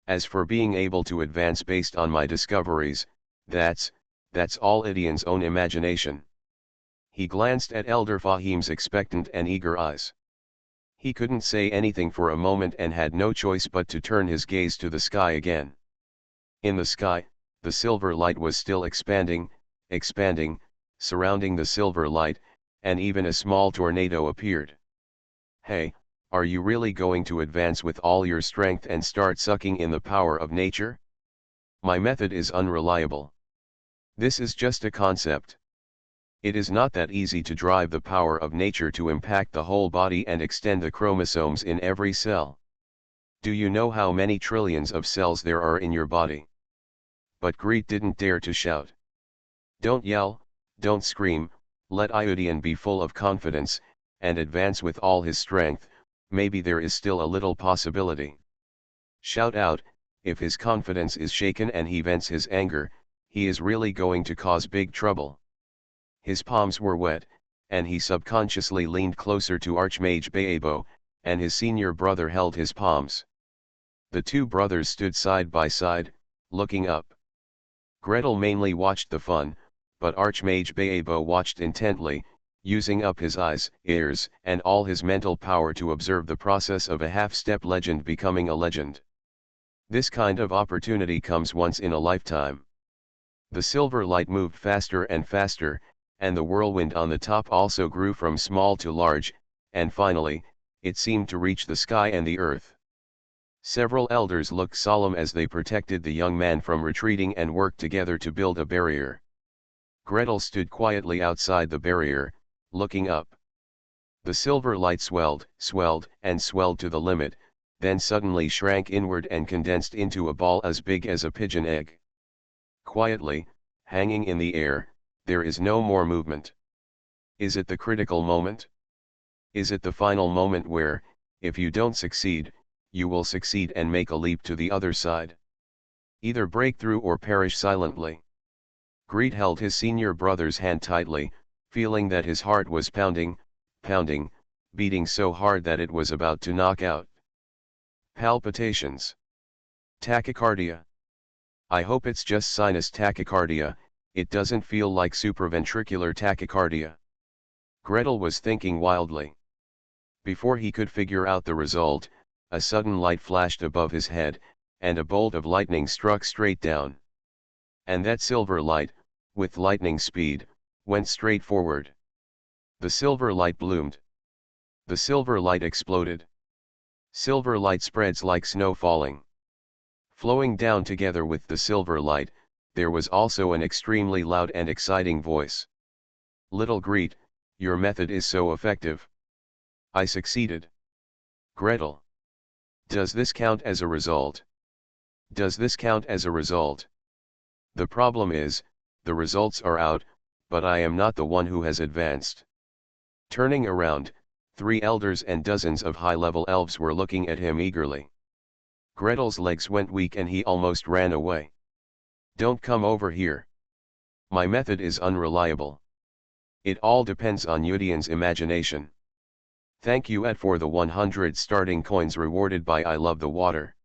As for being able to advance based on my discoveries, that's all Idion's own imagination. He glanced at Elder Fahim's expectant and eager eyes. He couldn't say anything for a moment and had no choice but to turn his gaze to the sky again. In the sky, the silver light was still expanding, surrounding the silver light, and even a small tornado appeared. Hey, are you really going to advance with all your strength and start sucking in the power of nature? My method is unreliable. This is just a concept. It is not that easy to drive the power of nature to impact the whole body and extend the chromosomes in every cell. Do you know how many trillions of cells there are in your body? But Greet didn't dare to shout. Don't yell, don't scream, let Iodian be full of confidence, and advance with all his strength. Maybe there is still a little possibility. Shout out, if his confidence is shaken and he vents his anger, he is really going to cause big trouble. His palms were wet, and he subconsciously leaned closer to Archmage Baebo, and his senior brother held his palms. The two brothers stood side by side, looking up. Gretel mainly watched the fun, but Archmage Baebo watched intently, using up his eyes, ears, and all his mental power to observe the process of a half-step legend becoming a legend. This kind of opportunity comes once in a lifetime. The silver light moved faster and faster, and the whirlwind on the top also grew from small to large, and finally, it seemed to reach the sky and the earth. Several elders looked solemn as they protected the young man from retreating and worked together to build a barrier. Gretel stood quietly outside the barrier, looking up. The silver light swelled, and swelled to the limit, then suddenly shrank inward and condensed into a ball as big as a pigeon egg. Quietly, hanging in the air, there is no more movement. Is it the critical moment? Is it the final moment where, if you don't succeed, you will succeed and make a leap to the other side? Either break through or perish silently. Greet held his senior brother's hand tightly, feeling that his heart was pounding, beating so hard that it was about to knock out. Palpitations. Tachycardia. I hope it's just sinus tachycardia, it doesn't feel like supraventricular tachycardia. Gretel was thinking wildly. Before he could figure out the result, a sudden light flashed above his head, and a bolt of lightning struck straight down. And that silver light, with lightning speed, went straight forward. The silver light bloomed. The silver light exploded. Silver light spreads like snow falling. Flowing down together with the silver light, there was also an extremely loud and exciting voice. Little Greet, your method is so effective. I succeeded. Gretel. Does this count as a result? Does this count as a result? The problem is, the results are out, but I am not the one who has advanced. Turning around, 3 elders and dozens of high-level elves were looking at him eagerly. Gretel's legs went weak and he almost ran away. Don't come over here. My method is unreliable. It all depends on Yudian's imagination. Thank you Ed for the 100 starting coins rewarded by I love the water.